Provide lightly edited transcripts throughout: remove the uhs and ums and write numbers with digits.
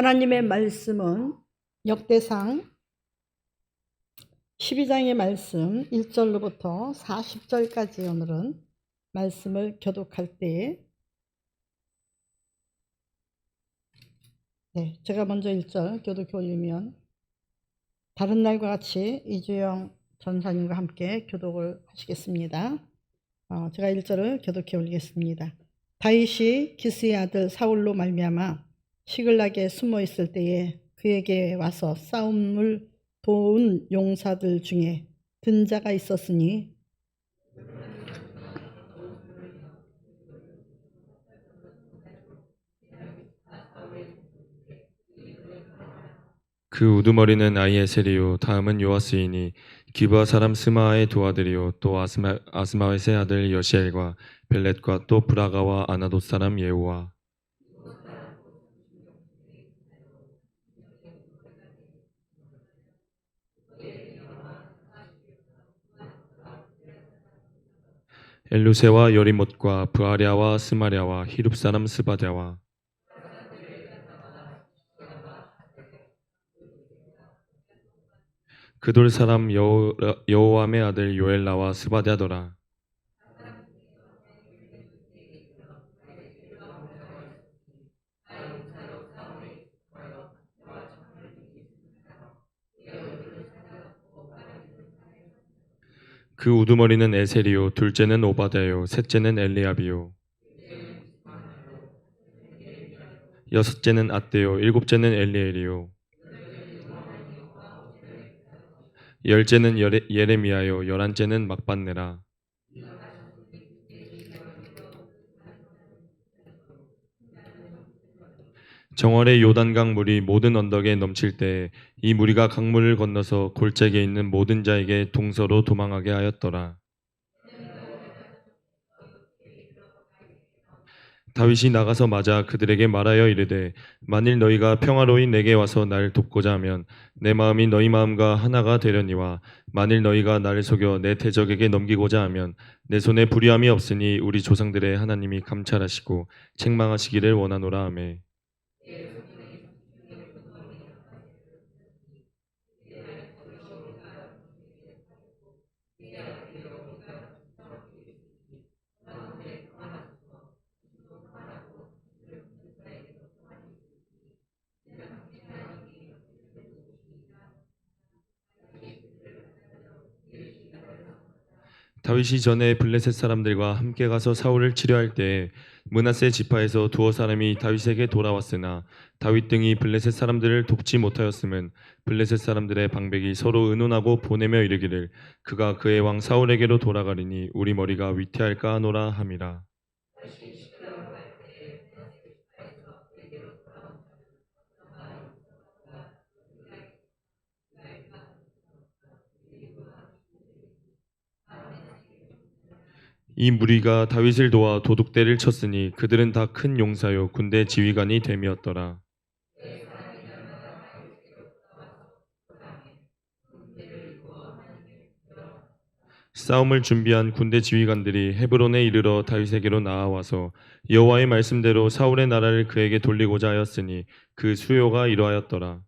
하나님의 말씀은 역대상 12장의 말씀 1절로부터 40절까지 오늘은 말씀을 교독할 때에 제가 먼저 1절 교독해 올리면 다른 날과 같이 이주영 전사님과 함께 교독을 하시겠습니다. 제가 1절을 교독해 올리겠습니다. 다윗이 기스의 아들 사울로 말미암아 시글락에 숨어 있을 때에 그에게 와서 싸움을 도운 용사들 중에 든 자가 있었으니 그 우두머리는 아히에셀이요 다음은 요아스이니 기브아 사람 스마아의 두 아들이요 또 아스마웻의 아들 여시엘과 벨렛과 또 브라가와 아나돗 사람 예후와 엘루세와 여리못과 브아랴와 스마랴와 히룹 사람 스바랴와 그돌 사람 여호암의 아들 요엘라와 스바랴더라. 그 우두머리는 에셀이요 둘째는 오바댜요 셋째는 엘리압이요 여섯째는 앗대요 일곱째는 엘리엘이요 열째는 예레미야요 열한째는 막반네라. 정월의 요단강 물이 모든 언덕에 넘칠 때에 이 무리가 강물을 건너서 골짜기에 있는 모든 자에게 동서로 도망하게 하였더라. 다윗이 나가서 맞아 그들에게 말하여 이르되 만일 너희가 평화로이 내게 와서 날 돕고자 하면 내 마음이 너희 마음과 하나가 되려니와 만일 너희가 나를 속여 내 대적에게 넘기고자 하면 내 손에 불의함이 없으니 우리 조상들의 하나님이 감찰하시고 책망하시기를 원하노라 하매 다윗이 전에 블레셋 사람들과 함께 가서 사울을 치려할 때에 므낫세 지파에서 두어 사람이 다윗에게 돌아왔으나 다윗 등이 블레셋 사람들을 돕지 못하였음은 블레셋 사람들의 방백이 서로 의논하고 보내며 이르기를 그가 그의 왕 사울에게로 돌아가리니 우리 머리가 위태할까 하노라 함이라. 이 무리가 다윗을 도와 도둑대를 쳤으니 그들은 다 큰 용사요 군대 지휘관이 됨이었더라. 싸움을 준비한 군대 지휘관들이 헤브론에 이르러 다윗에게로 나아와서 여호와의 말씀대로 사울의 나라를 그에게 돌리고자 하였으니 그 수요가 이러하였더라.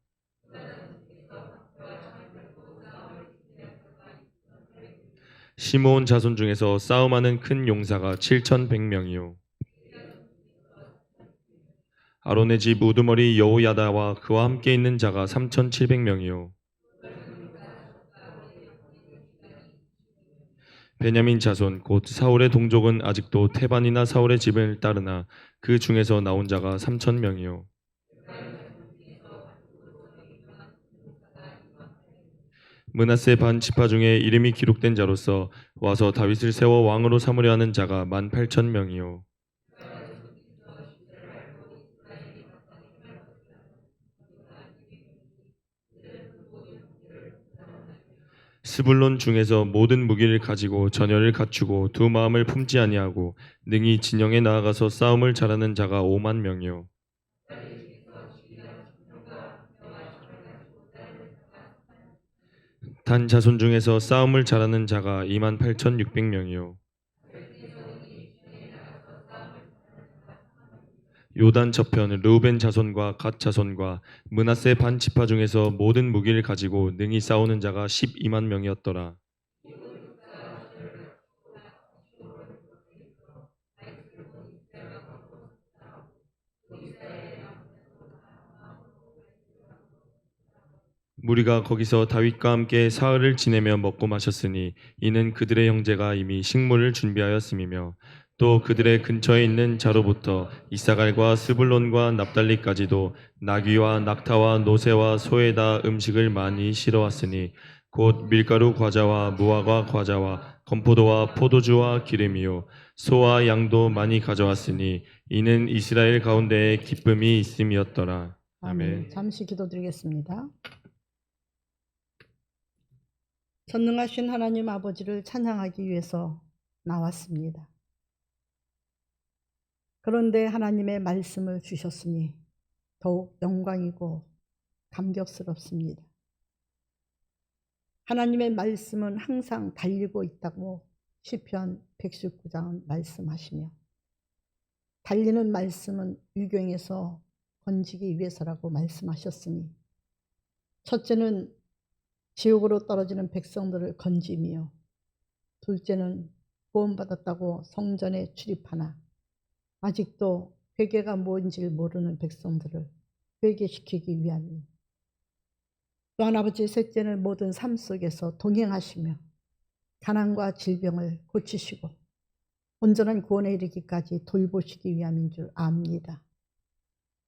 시므온 자손 중에서 싸움하는 큰 용사가 7,100명이요 아론의 집 우두머리 여호야다와 그와 함께 있는 자가 3,700명이요 베냐민 자손 곧 사울의 동족은 아직도 태반이나 사울의 집을 따르나 그 중에서 나온 자가 3,000명이요 므낫세 반 지파 중에 이름이 기록된 자로서 와서 다윗을 세워 왕으로 삼으려 하는 자가 18,000명이요 스불론 중에서 모든 무기를 가지고 전열을 갖추고 두 마음을 품지 아니하고 능히 진영에 나아가서 싸움을 잘하는 자가 5만 명이요 단 자손 중에서 싸움을 잘하는 자가 28,600명이요 요단 저편 르우벤 자손과 갓 자손과 므낫세 반 지파 중에서 모든 무기를 가지고 능히 싸우는 자가 12만 명이었더라. 무리가 거기서 다윗과 함께 사흘을 지내며 먹고 마셨으니 이는 그들의 형제가 이미 식물을 준비하였음이며 또 그들의 근처에 있는 자로부터 이사갈과 스불론과 납달리까지도 나귀와 낙타와 노새와 소에다 음식을 많이 실어왔으니 곧 밀가루 과자와 무화과 과자와 건포도와 포도주와 기름이요 소와 양도 많이 가져왔으니 이는 이스라엘 가운데에 기쁨이 있음이었더라. 아멘. 잠시 기도드리겠습니다. 전능하신 하나님 아버지를 찬양하기 위해서 나왔습니다. 그런데 하나님의 말씀을 주셨으니 더욱 영광이고 감격스럽습니다. 하나님의 말씀은 항상 달리고 있다고 시편 119장은 말씀하시며 달리는 말씀은 유경에서 건지기 위해서라고 말씀하셨으니 첫째는 지옥으로 떨어지는 백성들을 건지며 둘째는 구원받았다고 성전에 출입하나 아직도 회개가 뭔지를 모르는 백성들을 회개시키기 위함이요. 또한 아버지 셋째는 모든 삶 속에서 동행하시며 가난과 질병을 고치시고 온전한 구원에 이르기까지 돌보시기 위함인 줄 압니다.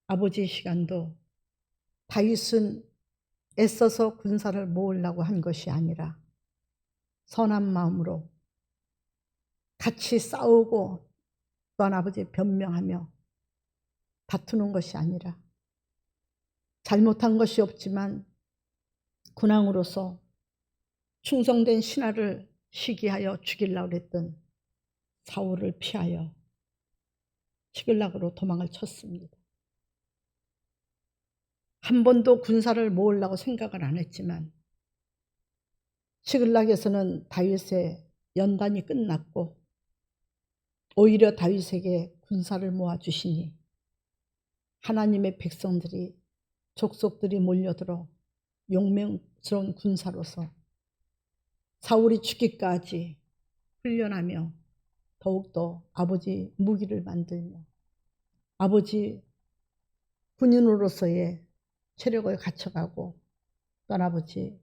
아버지 시간도 다윗은 애써서 군사를 모으려고 한 것이 아니라 선한 마음으로 같이 싸우고 또한 아버지 변명하며 다투는 것이 아니라 잘못한 것이 없지만 군왕으로서 충성된 신하를 시기하여 죽이려고 했던 사울을 피하여 시글락으로 도망을 쳤습니다. 한 번도 군사를 모으려고 생각을 안 했지만 시글락에서는 다윗의 연단이 끝났고 오히려 다윗에게 군사를 모아주시니 하나님의 백성들이 족속들이 몰려들어 용맹스러운 군사로서 사울이 죽기까지 훈련하며 더욱더 아버지 무기를 만들며 아버지 군인으로서의 체력을 갖춰가고 또한 아버지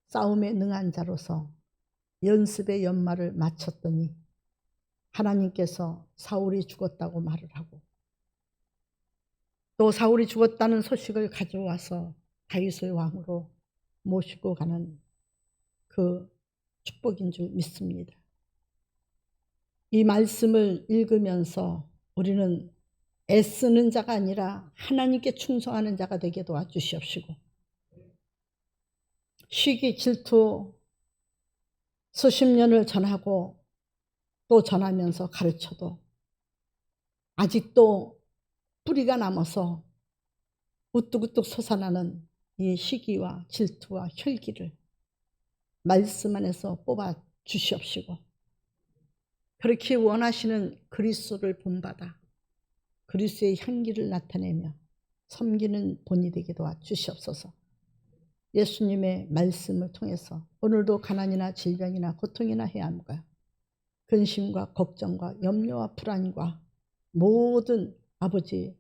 싸움에 능한 자로서 연습의 연말을 마쳤더니 하나님께서 사울이 죽었다고 말을 하고 또 사울이 죽었다는 소식을 가져와서 다윗을 왕으로 모시고 가는 그 축복인 줄 믿습니다. 이 말씀을 읽으면서 우리는 애쓰는 자가 아니라 하나님께 충성하는 자가 되게 도와주시옵시고 시기 질투 수십 년을 전하고 또 전하면서 가르쳐도 아직도 뿌리가 남아서 우뚝우뚝 솟아나는 이 시기와 질투와 혈기를 말씀 안에서 뽑아 주시옵시고 그렇게 원하시는 그리스도를 본받아 그리스도의 향기를 나타내며 섬기는 본이 되게 도와주시옵소서. 예수님의 말씀을 통해서 오늘도 가난이나 질병이나 고통이나 해함과 근심과 걱정과 염려와 불안과 모든 아버지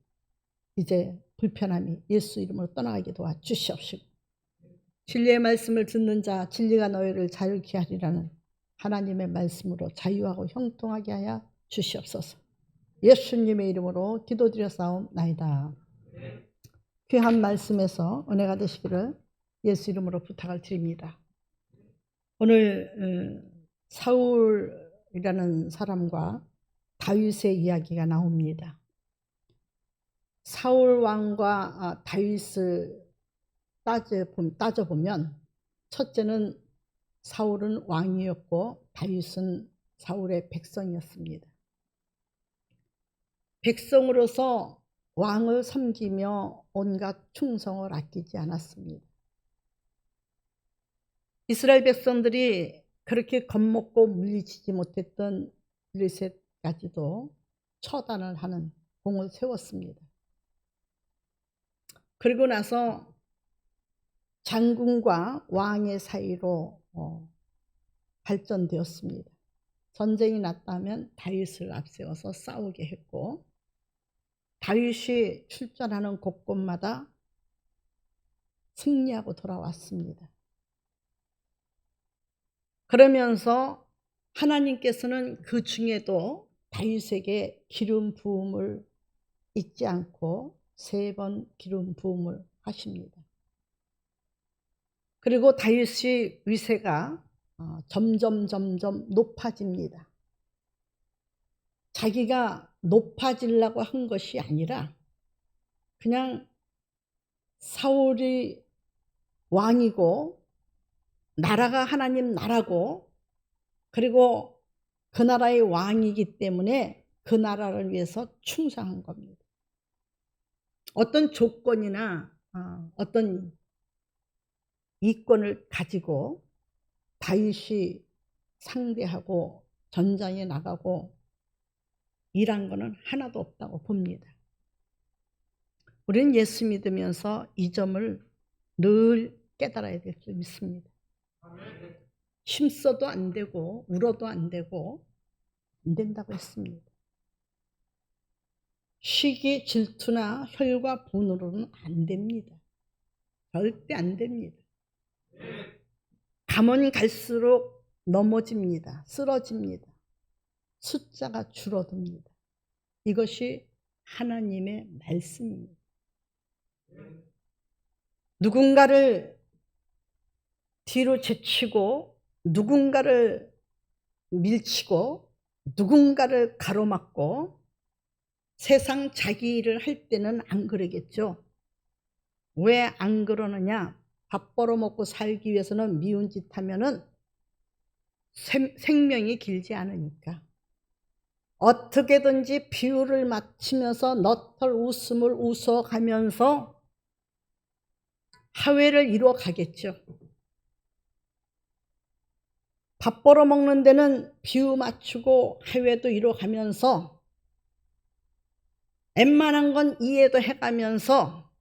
이제 불편함이 예수 이름으로 떠나가게 도와주시옵시고 진리의 말씀을 듣는 자 진리가 너희를 자유케 하리라는 하나님의 말씀으로 자유하고 형통하게 하여 주시옵소서. 예수님의 이름으로 기도드렸사옵나이다. 귀한 말씀에서 은혜가 되시기를 예수 이름으로 부탁을 드립니다. 오늘 사울이라는 사람과 다윗의 이야기가 나옵니다. 사울 왕과 다윗을 따져보면 첫째는 사울은 왕이었고 다윗은 사울의 백성이었습니다. 백성으로서 왕을 섬기며 온갖 충성을 아끼지 않았습니다. 이스라엘 백성들이 그렇게 겁먹고 물리치지 못했던 블레셋까지도 처단을 하는 공을 세웠습니다. 그리고 나서 장군과 왕의 사이로 발전되었습니다. 전쟁이 났다면 다윗을 앞세워서 싸우게 했고, 다윗이 출전하는 곳곳마다 승리하고 돌아왔습니다. 그러면서 하나님께서는 그 중에도 다윗에게 기름 부음을 잊지 않고 3번 기름 부음을 하십니다. 그리고 다윗의 위세가 점점 높아집니다. 자기가 높아지려고 한 것이 아니라 그냥 사울이 왕이고 나라가 하나님 나라고, 그리고 그 나라의 왕이기 때문에 그 나라를 위해서 충성한 겁니다. 어떤 조건이나 어떤 이권을 가지고 다윗이 상대하고 전장에 나가고 일한 거는 하나도 없다고 봅니다. 우리는 예수 믿으면서 이 점을 늘 깨달아야 될 줄 믿습니다. 힘써도 안 되고 울어도 안 되고 안 된다고 했습니다. 시기, 질투나 혈과 분으로는 안 됩니다. 절대 안 됩니다. 가면 갈수록 넘어집니다. 쓰러집니다. 숫자가 줄어듭니다. 이것이 하나님의 말씀입니다. 누군가를 뒤로 제치고 누군가를 밀치고 누군가를 가로막고 세상 자기 일을 할 때는 안 그러겠죠. 왜 안 그러느냐? 밥 벌어먹고 살기 위해서는 미운 짓 하면은 생명이 길지 않으니까. 어떻게든지 비유를 맞추면서 너털 웃음을 웃어가면서 화해를 이루어 가겠죠. 밥 벌어먹는 데는 비유 맞추고 화해도 이루어가면서 웬만한 건 이해도 해가면서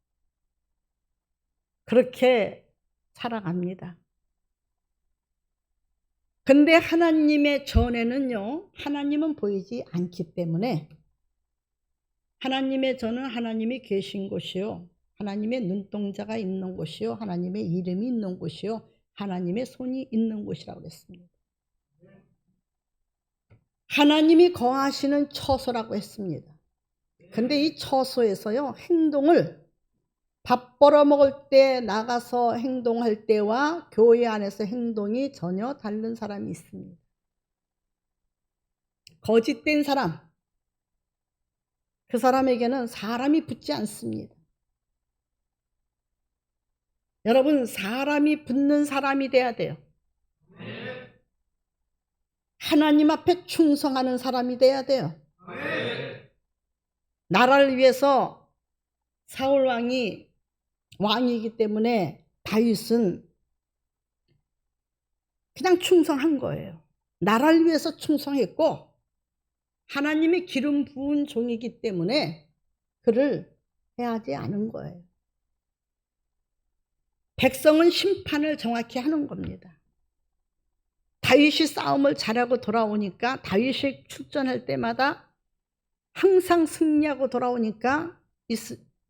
그렇게 살아갑니다. 근데 하나님의 전에는요, 하나님은 보이지 않기 때문에 하나님의 전은 하나님이 계신 곳이요, 하나님의 눈동자가 있는 곳이요, 하나님의 이름이 있는 곳이요, 하나님의 손이 있는 곳이라고 했습니다. 하나님이 거하시는 처소라고 했습니다. 근데 이 처소에서요, 행동을 밥 벌어먹을 때 나가서 행동할 때와 교회 안에서 행동이 전혀 다른 사람이 있습니다. 거짓된 사람, 그 사람에게는 사람이 붙지 않습니다. 여러분, 사람이 붙는 사람이 돼야 돼요. 하나님 앞에 충성하는 사람이 돼야 돼요. 나라를 위해서 사울 왕이기 때문에 다윗은 그냥 충성한 거예요. 나라를 위해서 충성했고 하나님의 기름 부은 종이기 때문에 그를 해하지 않은 거예요. 백성은 심판을 정확히 하는 겁니다. 다윗이 싸움을 잘하고 돌아오니까, 다윗이 출전할 때마다 항상 승리하고 돌아오니까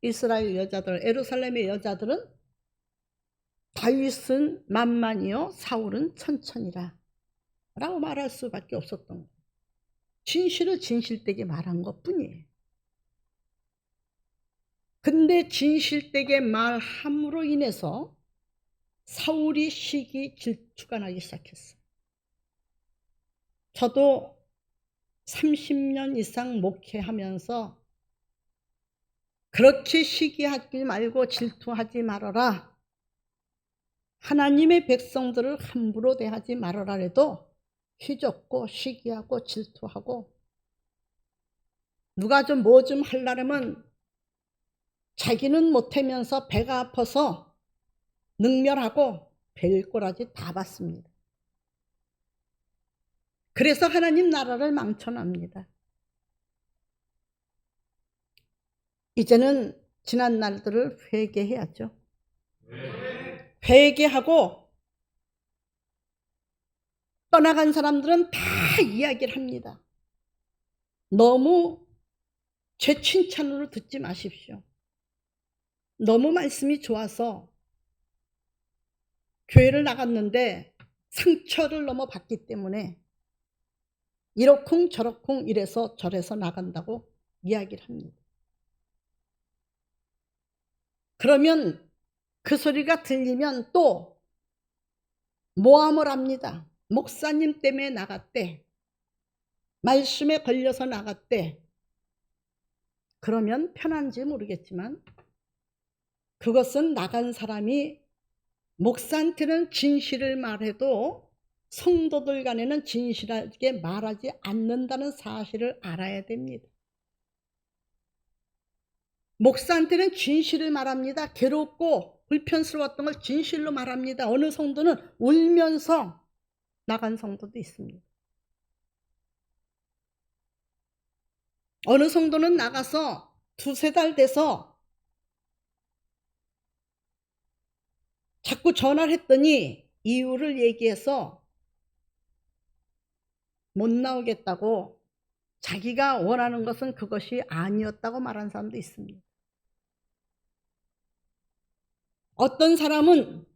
이스라엘 여자들, 예루살렘의 여자들은 다윗은 만만이요 사울은 천천히라 라고 말할 수밖에 없었던 거예요. 진실을 진실되게 말한 것뿐이에요. 근데 진실되게 말함으로 인해서 사울이 시기 질투가 나기 시작했어요. 저도 30년 이상 목회하면서 그렇게 시기하지 말고 질투하지 말아라, 하나님의 백성들을 함부로 대하지 말아라 해도 휘젓고 시기하고 질투하고 누가 좀 뭐 좀 하려면 자기는 못하면서 배가 아파서 능멸하고 별꼬라지 다 받습니다. 그래서 하나님 나라를 망쳐납니다. 이제는 지난 날들을 회개해야죠. 회개하고 떠나간 사람들은 다 이야기를 합니다. 너무 제 칭찬으로 듣지 마십시오. 너무 말씀이 좋아서 교회를 나갔는데 상처를 너무 받기 때문에 이러쿵 저러쿵 이래서 저래서 나간다고 이야기를 합니다. 그러면 그 소리가 들리면 또 모함을 합니다. 목사님 때문에 나갔대. 말씀에 걸려서 나갔대. 그러면 편한지 모르겠지만 그것은 나간 사람이 목사한테는 진실을 말해도 성도들 간에는 진실하게 말하지 않는다는 사실을 알아야 됩니다. 목사한테는 진실을 말합니다. 괴롭고 불편스러웠던 걸 진실로 말합니다. 어느 성도는 울면서 나간 성도도 있습니다. 어느 성도는 나가서 두세 달 돼서 자꾸 전화를 했더니 이유를 얘기해서 못 나오겠다고, 자기가 원하는 것은 그것이 아니었다고 말한 사람도 있습니다. 어떤 사람은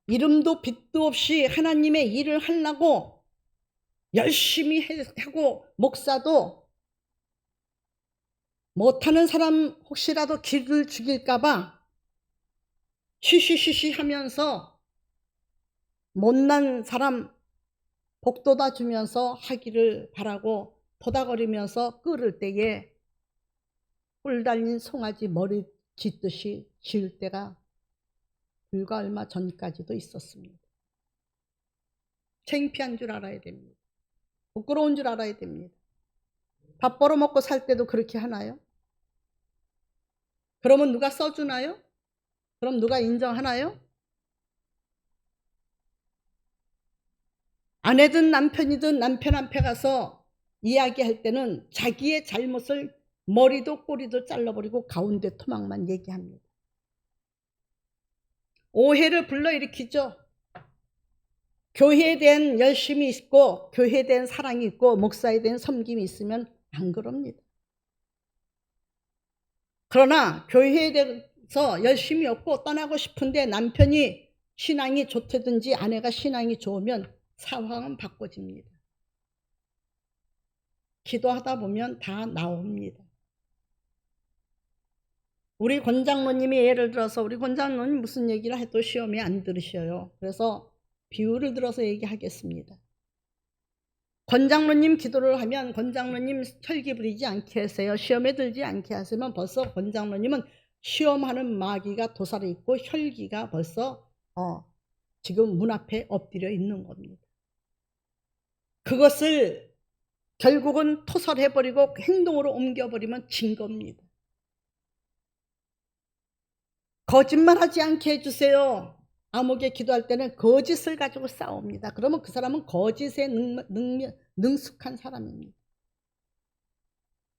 이름도 빛도 없이 하나님의 일을 하려고 열심히 하고, 목사도 못하는 사람 혹시라도 길을 죽일까봐 쉬쉬쉬쉬 하면서 못난 사람 복돋아 주면서 하기를 바라고 토닥거리면서 끓을 때에 뿔 달린 송아지 머리 짖듯이 지을 때가 불과 얼마 전까지도 있었습니다. 창피한 줄 알아야 됩니다. 부끄러운 줄 알아야 됩니다. 밥 벌어먹고 살 때도 그렇게 하나요? 그러면 누가 써주나요? 그럼 누가 인정하나요? 아내든 남편이든 남편 앞에 가서 이야기할 때는 자기의 잘못을 머리도 꼬리도 잘라버리고 가운데 토막만 얘기합니다. 오해를 불러일으키죠. 교회에 대한 열심이 있고 교회에 대한 사랑이 있고 목사에 대한 섬김이 있으면 안 그럽니다. 그러나 교회에 대해서 열심이 없고 떠나고 싶은데 남편이 신앙이 좋다든지 아내가 신앙이 좋으면 상황은 바꿔집니다. 기도하다 보면 다 나옵니다. 우리 권장로님이 예를 들어서, 우리 권장로님 무슨 얘기를 해도 시험에 안 들으셔요. 그래서 비유를 들어서 얘기하겠습니다. 권장로님 기도를 하면 권장로님 혈기 부리지 않게 하세요. 시험에 들지 않게 하시면 벌써 권장로님은 시험하는 마귀가 도사리 있고 혈기가 벌써 지금 문 앞에 엎드려 있는 겁니다. 그것을 결국은 토설해버리고 행동으로 옮겨버리면 진 겁니다. 거짓말하지 않게 해주세요. 암흑에 기도할 때는 거짓을 가지고 싸웁니다. 그러면 그 사람은 거짓에 능숙한 사람입니다.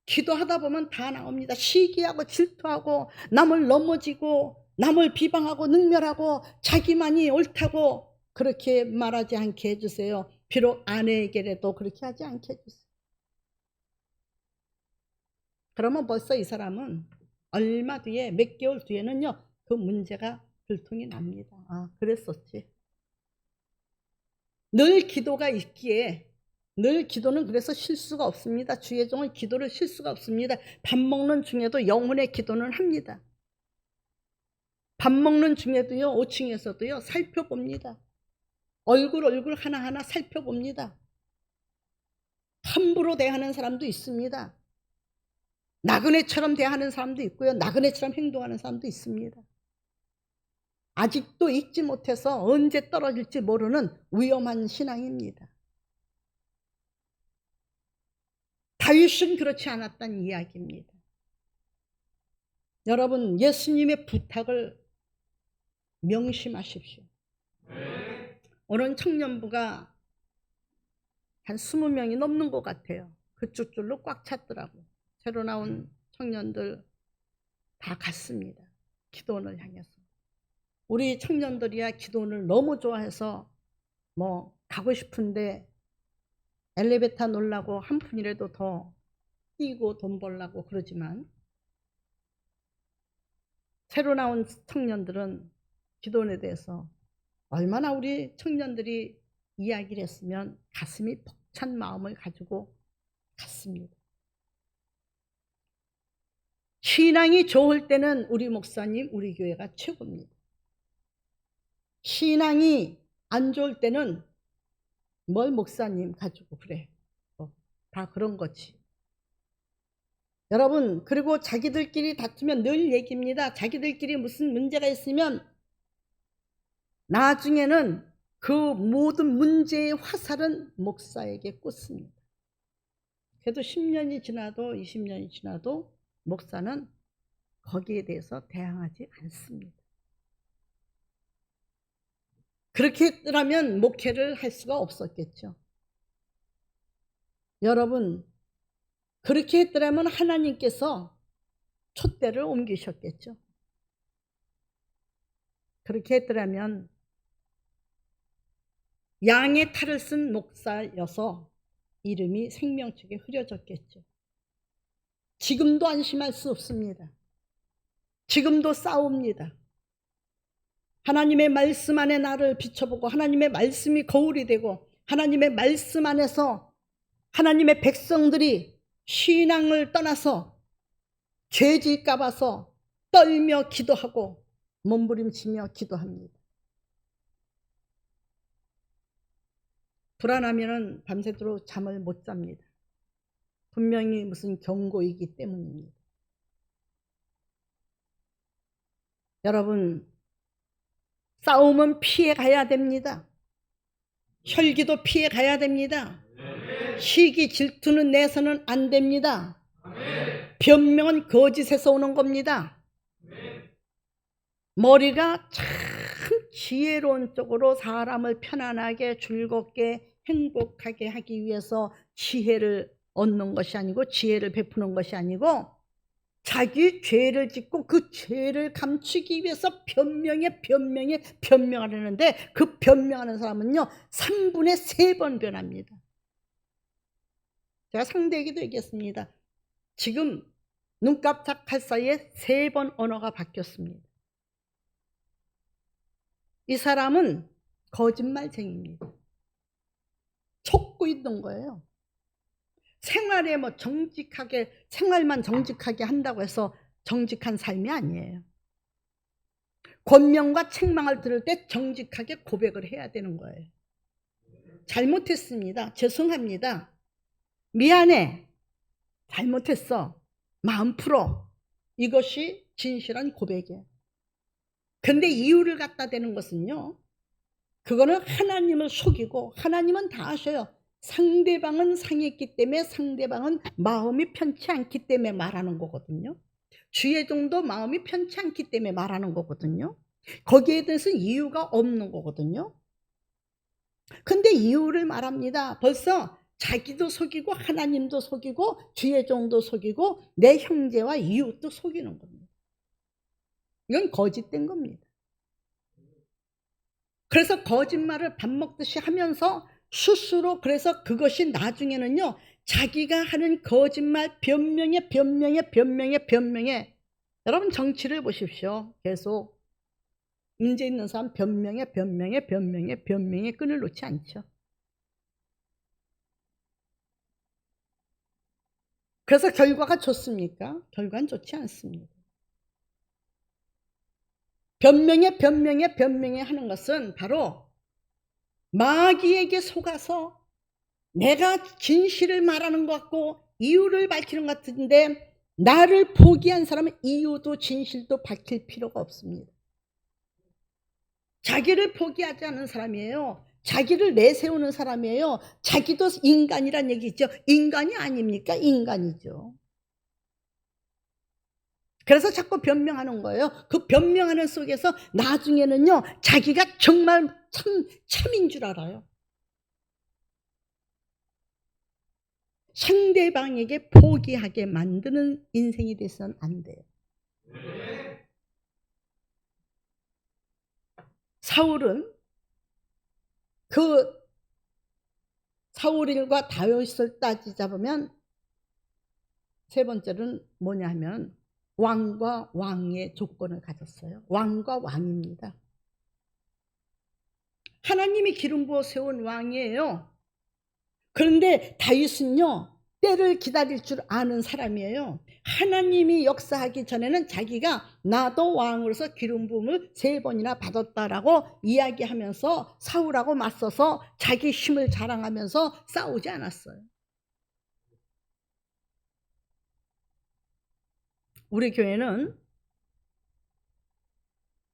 기도하다 보면 다 나옵니다. 시기하고 질투하고 남을 넘어지고 남을 비방하고 능멸하고 자기만이 옳다고 그렇게 말하지 않게 해주세요. 비록 아내에게라도 그렇게 하지 않게 해주세요. 그러면 벌써 이 사람은 얼마 뒤에 몇 개월 뒤에는요, 그 문제가 들통이 납니다. 아, 그랬었지. 늘 기도가 있기에, 늘 기도는 그래서 실수가 없습니다. 주의 종은 기도를 실수가 없습니다. 밥 먹는 중에도 영혼의 기도는 합니다. 밥 먹는 중에도요, 5층에서도요, 살펴봅니다. 얼굴 하나하나 살펴봅니다. 함부로 대하는 사람도 있습니다. 나그네처럼 대하는 사람도 있고요, 나그네처럼 행동하는 사람도 있습니다. 아직도 잊지 못해서 언제 떨어질지 모르는 위험한 신앙입니다. 다윗은 그렇지 않았다는 이야기입니다. 여러분, 예수님의 부탁을 명심하십시오. 오늘 청년부가 한 20명이 넘는 것 같아요. 그쪽 줄로 꽉 찼더라고요. 새로 나온 청년들 다 갔습니다. 기도원을 향해서. 우리 청년들이야 기도원을 너무 좋아해서 뭐 가고 싶은데 엘리베이터 놀라고 한 푼이라도 더 뛰고 돈 벌라고 그러지만, 새로 나온 청년들은 기도원에 대해서 얼마나 우리 청년들이 이야기를 했으면 가슴이 벅찬 마음을 가지고 갔습니다. 신앙이 좋을 때는 우리 목사님, 우리 교회가 최고입니다. 신앙이 안 좋을 때는 뭘 목사님 가지고 그래. 다 그런 거지. 여러분, 그리고 자기들끼리 다투면 늘 얘기입니다. 자기들끼리 무슨 문제가 있으면 나중에는 그 모든 문제의 화살은 목사에게 꽂습니다. 그래도 10년이 지나도 20년이 지나도 목사는 거기에 대해서 대항하지 않습니다. 그렇게 했더라면 목회를 할 수가 없었겠죠. 여러분, 그렇게 했더라면 하나님께서 촛대를 옮기셨겠죠. 그렇게 했더라면 양의 탈을 쓴 목사여서 이름이 생명책에 흐려졌겠죠. 지금도 안심할 수 없습니다. 지금도 싸웁니다. 하나님의 말씀 안에 나를 비춰보고 하나님의 말씀이 거울이 되고 하나님의 말씀 안에서 하나님의 백성들이 신앙을 떠나서 죄질까 봐서 떨며 기도하고 몸부림치며 기도합니다. 불안하면 밤새도록 잠을 못 잡니다. 분명히 무슨 경고이기 때문입니다. 여러분, 싸움은 피해 가야 됩니다. 혈기도 피해 가야 됩니다. 시기 질투는 내서는 안 됩니다. 변명은 거짓에서 오는 겁니다. 머리가 참 지혜로운 쪽으로 사람을 편안하게 즐겁게 행복하게 하기 위해서 지혜를 얻는 것이 아니고 지혜를 베푸는 것이 아니고 자기 죄를 짓고 그 죄를 감추기 위해서 변명하려는데 그 변명하는 사람은요 3분의 3번 변합니다. 제가 상대 얘기도 얘기했습니다. 지금 눈 깜짝할 사이에 3번 언어가 바뀌었습니다. 이 사람은 거짓말쟁이입니다. 속고 있는 거예요. 생활에 뭐 정직하게, 생활만 정직하게 한다고 해서 정직한 삶이 아니에요. 권명과 책망을 들을 때 정직하게 고백을 해야 되는 거예요. 잘못했습니다. 죄송합니다. 미안해. 잘못했어. 마음 풀어. 이것이 진실한 고백이에요. 근데 이유를 갖다 대는 것은요, 그거는 하나님을 속이고, 하나님은 다 아셔요. 상대방은 상했기 때문에, 상대방은 마음이 편치 않기 때문에 말하는 거거든요. 주의종도 마음이 편치 않기 때문에 말하는 거거든요. 거기에 대해서 이유가 없는 거거든요. 근데 이유를 말합니다. 벌써 자기도 속이고 하나님도 속이고 주의종도 속이고 내 형제와 이웃도 속이는 겁니다. 이건 거짓된 겁니다. 그래서 거짓말을 밥 먹듯이 하면서 스스로, 그래서 그것이 나중에는요 자기가 하는 거짓말 변명에 여러분 정치를 보십시오. 계속 문제 있는 사람 변명에 끈을 놓지 않죠. 그래서 결과가 좋습니까? 결과는 좋지 않습니다. 변명에 하는 것은 바로 마귀에게 속아서 내가 진실을 말하는 것 같고 이유를 밝히는 것 같은데, 나를 포기한 사람은 이유도 진실도 밝힐 필요가 없습니다. 자기를 포기하지 않은 사람이에요. 자기를 내세우는 사람이에요. 자기도 인간이란 얘기죠. 인간이 아닙니까? 인간이죠. 그래서 자꾸 변명하는 거예요. 그 변명하는 속에서 나중에는요 자기가 정말 참인 줄 알아요. 상대방에게 포기하게 만드는 인생이 돼서는 안 돼요. 사울은 그 사울일과 다윗을 따지자보면 세 번째는 뭐냐 하면 왕과 왕의 조건을 가졌어요. 왕과 왕입니다. 하나님이 기름 부어 세운 왕이에요. 그런데 다윗은요, 때를 기다릴 줄 아는 사람이에요. 하나님이 역사하기 전에는 자기가 나도 왕으로서 기름 부음을 3번이나 받았다라고 이야기하면서 사울하고 맞서서 자기 힘을 자랑하면서 싸우지 않았어요. 우리 교회는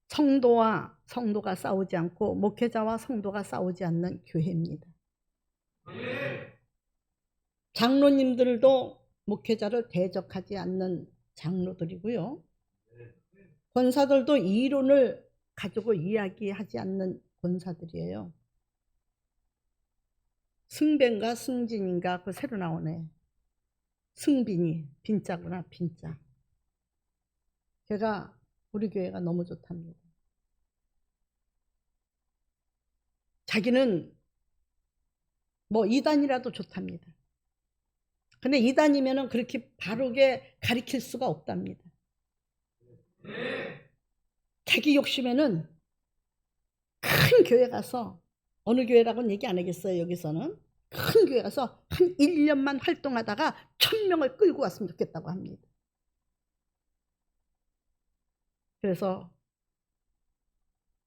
성도가 싸우지 않고 목회자와 성도가 싸우지 않는 교회입니다. 장로님들도 목회자를 대적하지 않는 장로들이고요. 권사들도 이론을 가지고 이야기하지 않는 권사들이에요. 승변가 승진인가 그 새로 나오네. 승빈이 빈자구나, 빈자. 제가 우리 교회가 너무 좋답니다. 자기는 뭐 이단이라도 좋답니다. 근데 이단이면은 그렇게 바르게 가리킬 수가 없답니다. 자기 욕심에는 큰 교회 가서, 어느 교회라고는 얘기 안 하겠어요. 여기서는 큰 교회 가서 한 1년만 활동하다가 1000명을 끌고 왔으면 좋겠다고 합니다. 그래서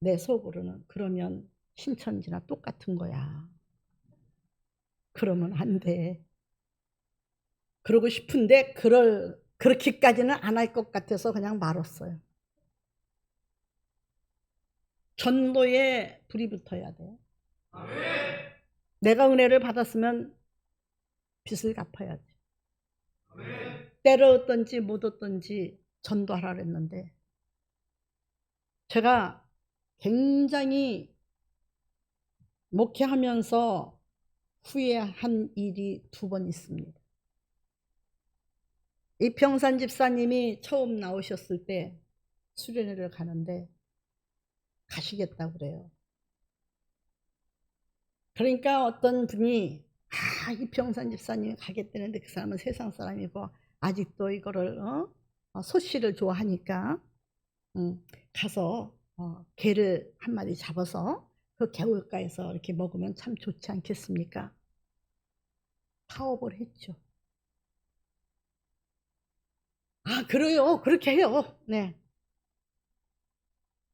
내 속으로는 그러면 신천지나 똑같은 거야. 그러면 안 돼. 그러고 싶은데 그렇게까지는 안 할 것 같아서 그냥 말았어요. 전도에 불이 붙어야 돼. 내가 은혜를 받았으면 빚을 갚아야지. 때를 얻든지 못 얻든지 전도하라 그랬는데, 제가 굉장히 목회하면서 후회한 일이 2번 있습니다. 이평산 집사님이 처음 나오셨을 때 수련회를 가는데 가시겠다고 그래요. 그러니까 어떤 분이 이평산 집사님이 가겠다는데 그 사람은 세상 사람이고 아직도 이거를 소씨를 좋아하니까 가서 개를 한 마리 잡아서 그 개울가에서 이렇게 먹으면 참 좋지 않겠습니까? 파업을 했죠. 그래요. 그렇게 해요. 네.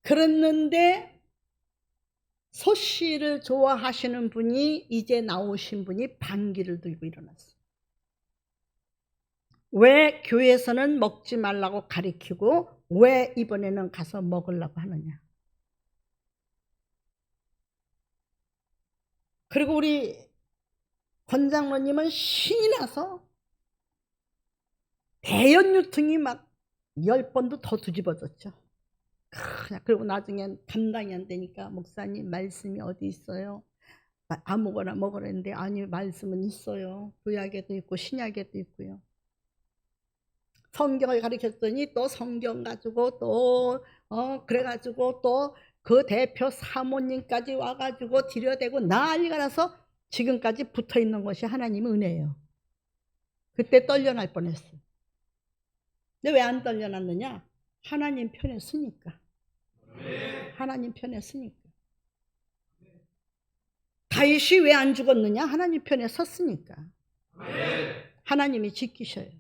그랬는데 소씨를 좋아하시는 분이, 이제 나오신 분이 반기를 들고 일어났어요. 왜 교회에서는 먹지 말라고 가리키고 왜 이번에는 가서 먹으려고 하느냐. 그리고 우리 권장로님은 신이 나서 대연 유통이 막 10번도 더 뒤집어졌죠. 그리고 나중엔 감당이 안 되니까 목사님 말씀이 어디 있어요? 아무거나 먹으라는데 아니 말씀은 있어요. 구약에도 있고 신약에도 있고요. 성경을 가르쳤더니 또 성경 가지고 또 그래가지고 또 그 대표 사모님까지 와가지고 들여대고 난리가 나서 지금까지 붙어있는 것이 하나님의 은혜예요. 그때 떨려날 뻔했어요. 근데 왜 안 떨려났느냐? 하나님 편에 서니까. 하나님 편에 서니까. 다윗이 왜 안 죽었느냐? 하나님 편에 섰으니까. 하나님이 지키셔요.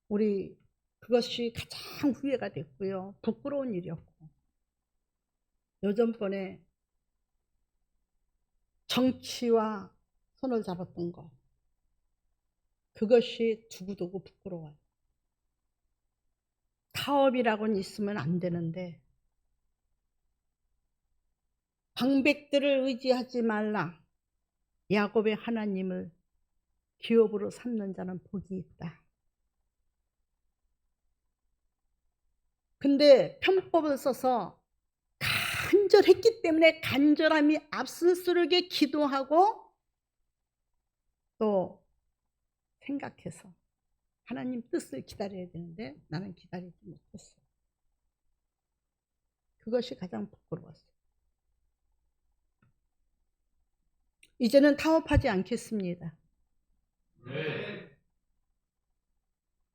우리 그것이 가장 후회가 됐고요. 부끄러운 일이었고. 요전번에 정치와 손을 잡았던 거, 그것이 두고두고 부끄러워요. 타업이라고는 있으면 안 되는데 방백들을 의지하지 말라. 야곱의 하나님을 기업으로 삼는 자는 복이 있다. 근데 편법을 써서 간절했기 때문에 간절함이 앞설스르게 기도하고 또 생각해서 하나님 뜻을 기다려야 되는데 나는 기다리지 못했어. 그것이 가장 부끄러웠어요. 이제는 타협하지 않겠습니다.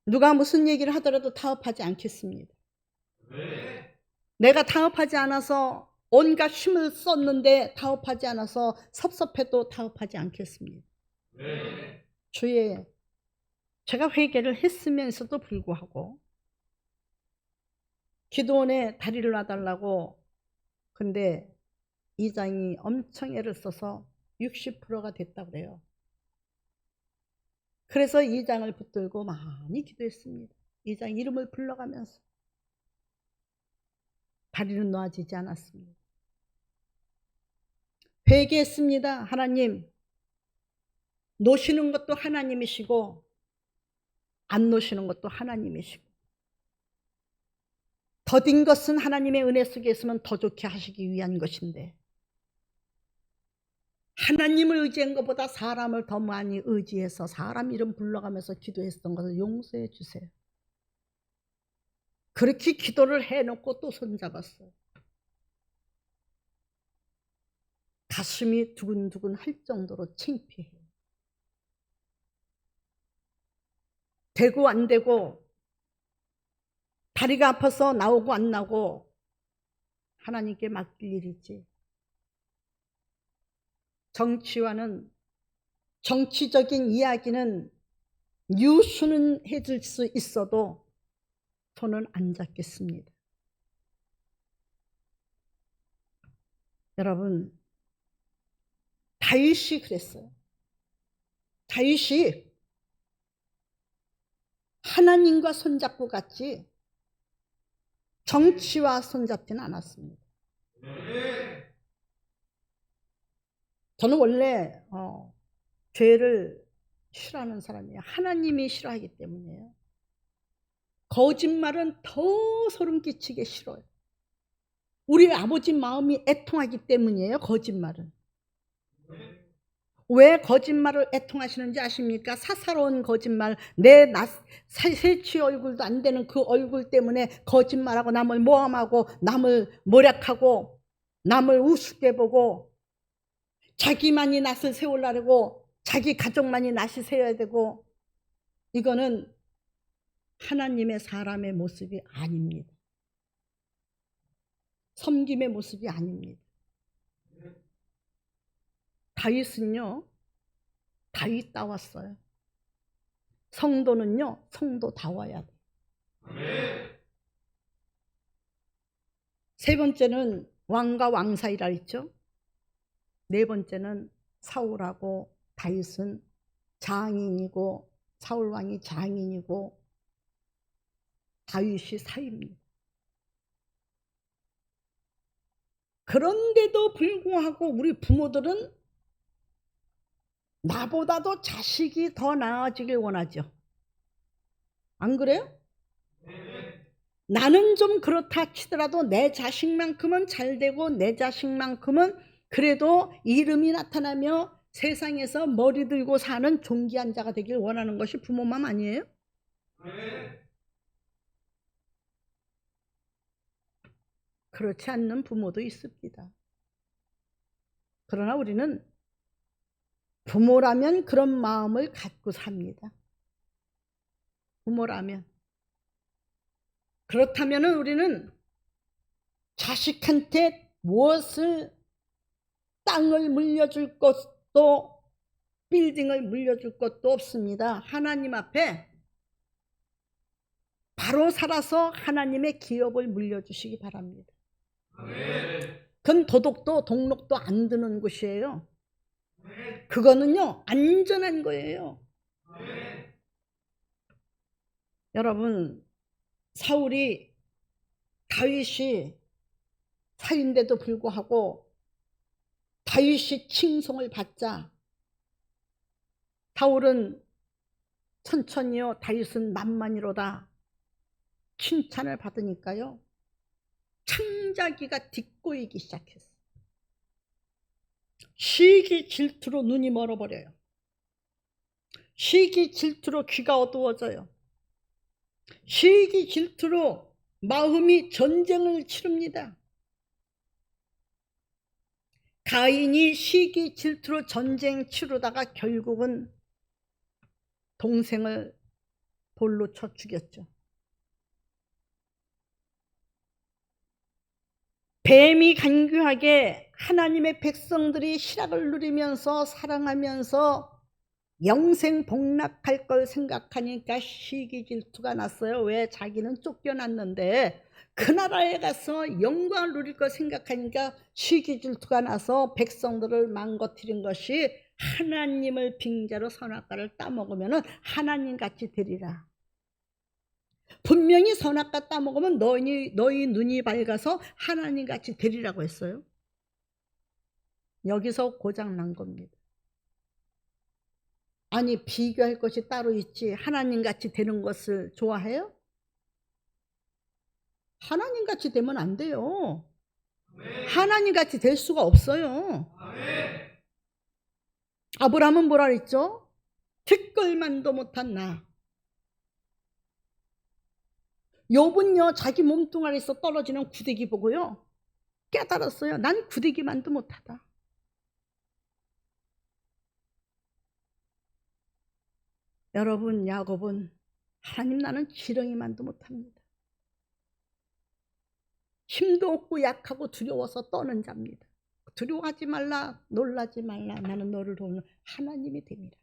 누가 무슨 얘기를 하더라도 타협하지 않겠습니다. 내가 타협하지 않아서 온갖 힘을 썼는데 타협하지 않아서 섭섭해도 타협하지 않겠습니다. 주의 제가 회개를 했으면서도 불구하고 기도원에 다리를 놔달라고, 근데 이장이 엄청 애를 써서 60%가 됐다고 그래요. 그래서 이장을 붙들고 많이 기도했습니다. 이장 이름을 불러가면서 다리는 놓아지지 않았습니다. 회개했습니다. 하나님, 놓으시는 것도 하나님이시고 안 놓으시는 것도 하나님이시고, 더딘 것은 하나님의 은혜 속에 있으면 더 좋게 하시기 위한 것인데 하나님을 의지한 것보다 사람을 더 많이 의지해서 사람 이름 불러가면서 기도했던 것을 용서해 주세요. 그렇게 기도를 해놓고 또 손잡았어요. 가슴이 두근두근 할 정도로 창피해요. 되고 안 되고, 다리가 아파서 나오고 안 나오고 하나님께 맡길 일이지. 정치적인 이야기는 유수는 해줄 수 있어도 손은 안 잡겠습니다. 여러분, 다윗이 그랬어요. 다윗이 하나님과 손잡고 갔지 정치와 손잡지는 않았습니다. 저는 원래 죄를 싫어하는 사람이에요. 하나님이 싫어하기 때문이에요. 거짓말은 더 소름 끼치게 싫어요. 우리 아버지 마음이 애통하기 때문이에요. 거짓말은. 왜 거짓말을 애통하시는지 아십니까? 사사로운 거짓말, 내 새치 얼굴도 안 되는 그 얼굴 때문에 거짓말하고 남을 모함하고 남을 모략하고 남을 우습게 보고 자기만이 낯을 세우려고 자기 가족만이 낯을 세워야 되고, 이거는 하나님의 사람의 모습이 아닙니다. 섬김의 모습이 아닙니다. 다윗은요, 다윗다웠어요. 성도는요, 성도다워야 돼요. 세 번째는 왕과 왕 사이라 했죠. 네 번째는 사울하고 다윗은 장인이고 사울 왕이 장인이고 다윗이 사위입니다. 그런데도 불구하고 우리 부모들은 나보다도 자식이 더 나아지길 원하죠. 안 그래요? 나는 좀 그렇다 치더라도 내 자식만큼은 잘되고 내 자식만큼은 그래도 이름이 나타나며 세상에서 머리 들고 사는 존귀한 자가 되길 원하는 것이 부모 마음 아니에요? 그렇지 않는 부모도 있습니다. 그러나 우리는 부모라면 그런 마음을 갖고 삽니다. 부모라면. 그렇다면 우리는 자식한테 무엇을, 땅을 물려줄 것도 빌딩을 물려줄 것도 없습니다. 하나님 앞에 바로 살아서 하나님의 기업을 물려주시기 바랍니다. 그건 도덕도 동록도 안 드는 곳이에요. 그거는요, 안전한 거예요. 여러분, 사울이, 다윗이 사위인데도 불구하고 다윗이 칭송을 받자 사울은 천천히요, 다윗은 만만이로다 칭찬을 받으니까요, 창자기가 뒷꼬이기 시작했어요. 시기 질투로 눈이 멀어버려요. 시기 질투로 귀가 어두워져요. 시기 질투로 마음이 전쟁을 치릅니다. 가인이 시기 질투로 전쟁 치르다가 결국은 동생을 돌로 쳐 죽였죠. 뱀이 간교하게 하나님의 백성들이 희락을 누리면서 사랑하면서 영생 복락할 걸 생각하니까 시기 질투가 났어요. 왜? 자기는 쫓겨났는데 그 나라에 가서 영광을 누릴 걸 생각하니까 시기 질투가 나서 백성들을 망가뜨린 것이 하나님을 빙자로 선악과를 따먹으면 하나님같이 되리라. 분명히 선악과 따먹으면 너희 눈이 밝아서 하나님같이 되리라고 했어요. 여기서 고장난 겁니다. 아니, 비교할 것이 따로 있지 하나님같이 되는 것을 좋아해요? 하나님같이 되면 안 돼요. 하나님같이 될 수가 없어요. 아브라함은 뭐라 그랬죠? 티끌만도 못한 나. 욥은요, 자기 몸뚱아리에서 떨어지는 구데기 보고요 깨달았어요. 난 구데기만도 못하다. 여러분, 야곱은 하나님 나는 지렁이만도 못합니다. 힘도 없고 약하고 두려워서 떠는 자입니다. 두려워하지 말라, 놀라지 말라. 나는 너를 도우는 하나님이 됨이라.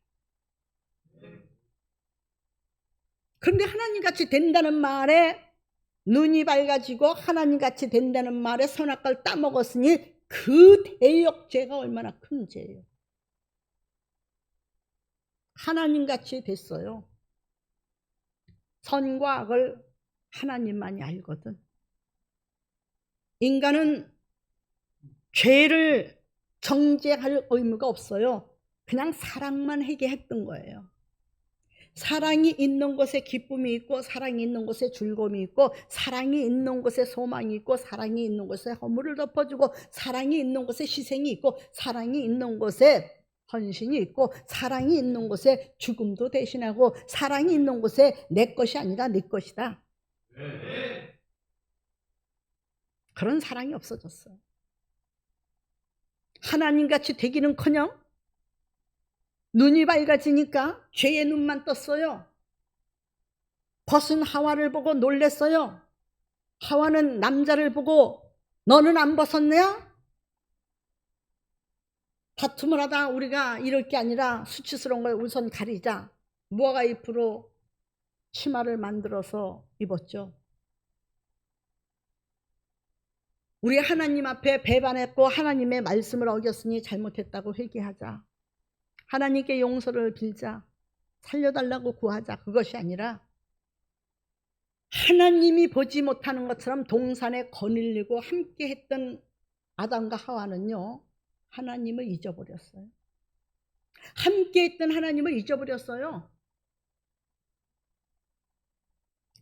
그런데 하나님같이 된다는 말에 눈이 밝아지고 하나님같이 된다는 말에 선악과를 따먹었으니 그 대역죄가 얼마나 큰 죄예요. 하나님같이 됐어요. 선과 악을 하나님만이 알거든. 인간은 죄를 정죄할 의무가 없어요. 그냥 사랑만 하게 했던 거예요. 사랑이 있는 곳에 기쁨이 있고, 사랑이 있는 곳에 즐거움이 있고, 사랑이 있는 곳에 소망이 있고, 사랑이 있는 곳에 허물을 덮어주고, 사랑이 있는 곳에 희생이 있고, 사랑이 있는 곳에 헌신이 있고, 사랑이 있는 곳에 죽음도 대신하고, 사랑이 있는 곳에 내 것이 아니라 네 것이다. 그런 사랑이 없어졌어요. 하나님같이 되기는커녕 눈이 밝아지니까 죄의 눈만 떴어요. 벗은 하와를 보고 놀랬어요. 하와는 남자를 보고 너는 안 벗었냐? 다툼을 하다 우리가 이럴 게 아니라 수치스러운 걸 우선 가리자. 무화과 잎으로 치마를 만들어서 입었죠. 우리 하나님 앞에 배반했고 하나님의 말씀을 어겼으니 잘못했다고 회개하자. 하나님께 용서를 빌자. 살려달라고 구하자. 그것이 아니라 하나님이 보지 못하는 것처럼 동산에 거닐리고 함께 했던 아담과 하와는요, 하나님을 잊어버렸어요. 함께 했던 하나님을 잊어버렸어요.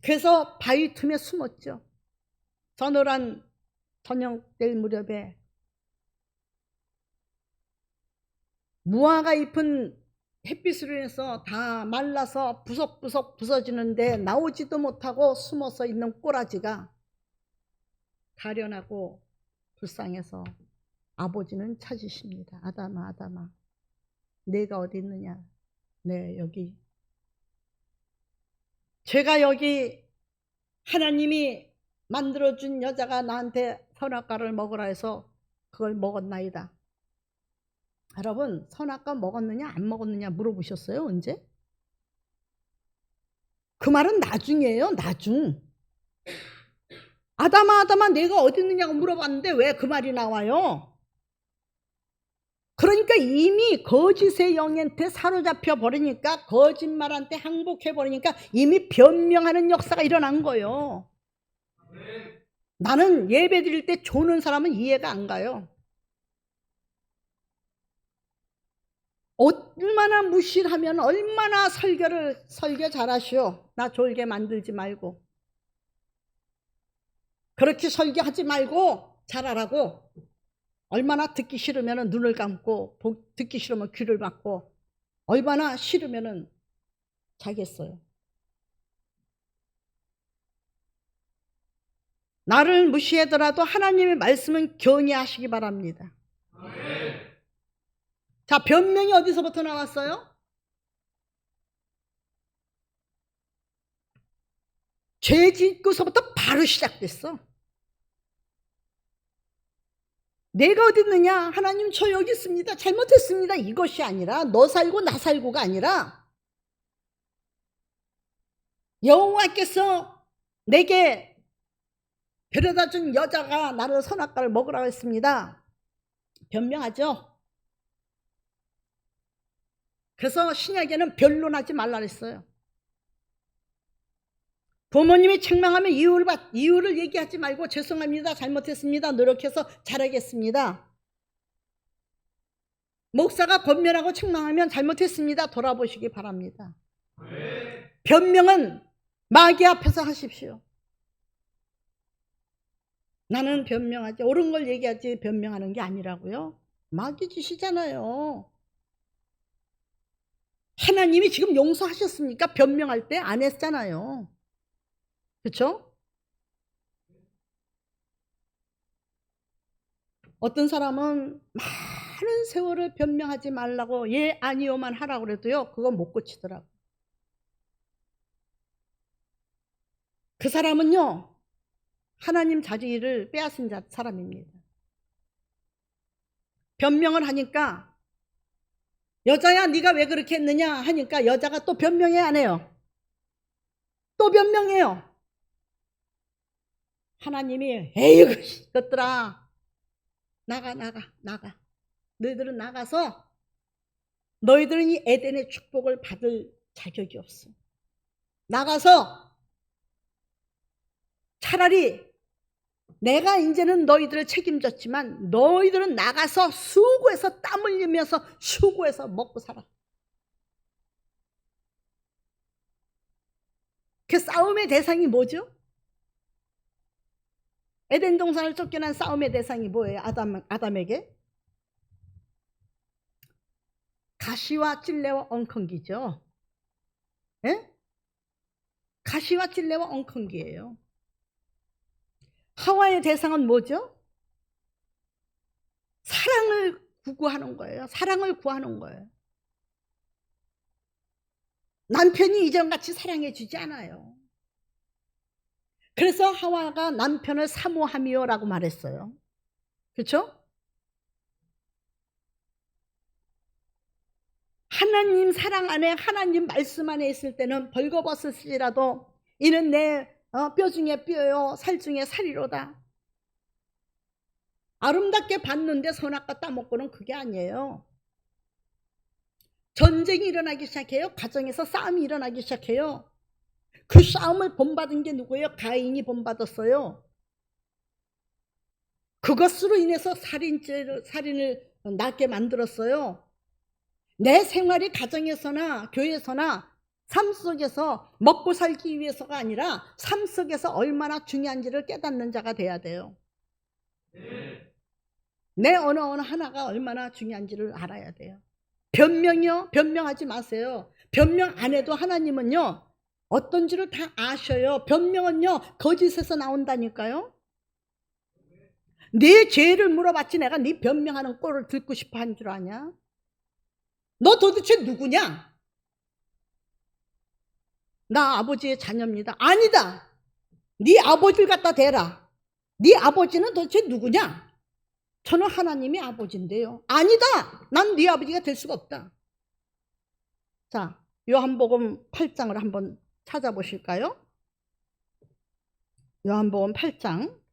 그래서 바위 틈에 숨었죠. 서늘한 저녁 될 무렵에 무화과 잎은 햇빛으로 인해서 다 말라서 부석부석 부서지는데 나오지도 못하고 숨어서 있는 꼬라지가 가련하고 불쌍해서 아버지는 찾으십니다. 아담아, 아담아, 내가 어디 있느냐? 네, 여기. 제가 여기 하나님이 만들어준 여자가 나한테 선악과를 먹으라 해서 그걸 먹었나이다. 여러분, 선악과 먹었느냐 안 먹었느냐 물어보셨어요? 언제? 그 말은 나중이에요. 나중. 아담아, 아담아, 내가 어디 있느냐고 물어봤는데 왜 그 말이 나와요? 그러니까 이미 거짓의 영한테 사로잡혀 버리니까, 거짓말한테 항복해 버리니까 이미 변명하는 역사가 일어난 거예요. 나는 예배 드릴 때 조는 사람은 이해가 안 가요. 얼마나 무실하면 얼마나 설교 잘하시오. 나 졸게 만들지 말고. 그렇게 설교하지 말고 잘하라고. 얼마나 듣기 싫으면 눈을 감고, 듣기 싫으면 귀를 막고, 얼마나 싫으면 자겠어요. 나를 무시하더라도 하나님의 말씀은 경외하시기 바랍니다. 자, 변명이 어디서부터 나왔어요? 죄 짓고서부터 바로 시작됐어. 내가 어디 있느냐? 하나님 저 여기 있습니다. 잘못했습니다. 이것이 아니라 너 살고 나 살고가 아니라 여호와께서 내게 데려다 준 여자가 나를 선악과를 먹으라고 했습니다. 변명하죠. 그래서 신약에는 변론하지 말라 그랬어요. 부모님이 책망하면 이유를 얘기하지 말고 죄송합니다. 잘못했습니다. 노력해서 잘하겠습니다. 목사가 권면하고 책망하면 잘못했습니다. 돌아보시기 바랍니다. 변명은 마귀 앞에서 하십시오. 나는 변명하지, 옳은 걸 얘기하지 변명하는 게 아니라고요. 마귀 짓이잖아요. 하나님이 지금 용서하셨습니까? 변명할 때 안 했잖아요. 그렇죠? 어떤 사람은 많은 세월을 변명하지 말라고 예 아니요만 하라고 그래도요, 그건 못 고치더라고. 그 사람은요, 하나님 자리를 빼앗은 사람입니다. 변명을 하니까 여자야 네가 왜 그렇게 했느냐 하니까 여자가 또 변명해 안 해요? 또 변명해요. 하나님이 에이 그것들아 나가 너희들은 나가서 너희들은 이 에덴의 축복을 받을 자격이 없어. 나가서 차라리 내가 이제는 너희들을 책임졌지만 너희들은 나가서 수고해서 땀 흘리면서 수고해서 먹고 살아. 그 싸움의 대상이 뭐죠? 에덴 동산을 쫓겨난 싸움의 대상이 뭐예요? 아담에게? 가시와 찔레와 엉겅기죠. 예? 가시와 찔레와 엉겅기예요. 하와의 대상은 뭐죠? 사랑을 구구하는 거예요. 사랑을 구하는 거예요. 남편이 이전같이 사랑해 주지 않아요. 그래서 하와가 남편을 사모하미요라고 말했어요. 그렇죠? 하나님 사랑 안에, 하나님 말씀 안에 있을 때는 벌거벗을지라도 이는 내 뼈 중에 뼈요 살 중에 살이로다. 아름답게 봤는데 선악과 따먹고는 그게 아니에요. 전쟁이 일어나기 시작해요. 가정에서 싸움이 일어나기 시작해요. 그 싸움을 본받은 게 누구예요? 가인이 본받았어요. 그것으로 인해서 살인을 낳게 만들었어요. 내 생활이 가정에서나 교회에서나 삶 속에서 먹고 살기 위해서가 아니라 삶 속에서 얼마나 중요한지를 깨닫는 자가 돼야 돼요. 내 언어 하나가 얼마나 중요한지를 알아야 돼요. 변명이요? 변명하지 마세요. 변명 안 해도 하나님은요, 어떤 줄을 다 아셔요. 변명은요, 거짓에서 나온다니까요. 네 죄를 물어봤지 내가 네 변명하는 꼴을 듣고 싶어 한 줄 아냐? 너 도대체 누구냐? 나 아버지의 자녀입니다. 아니다. 네 아버지를 갖다 대라. 네 아버지는 도대체 누구냐? 저는 하나님이 아버지인데요. 아니다. 난 네 아버지가 될 수가 없다. 자, 요한복음 8장을 한번 찾아보실까요? 요한복음 8장.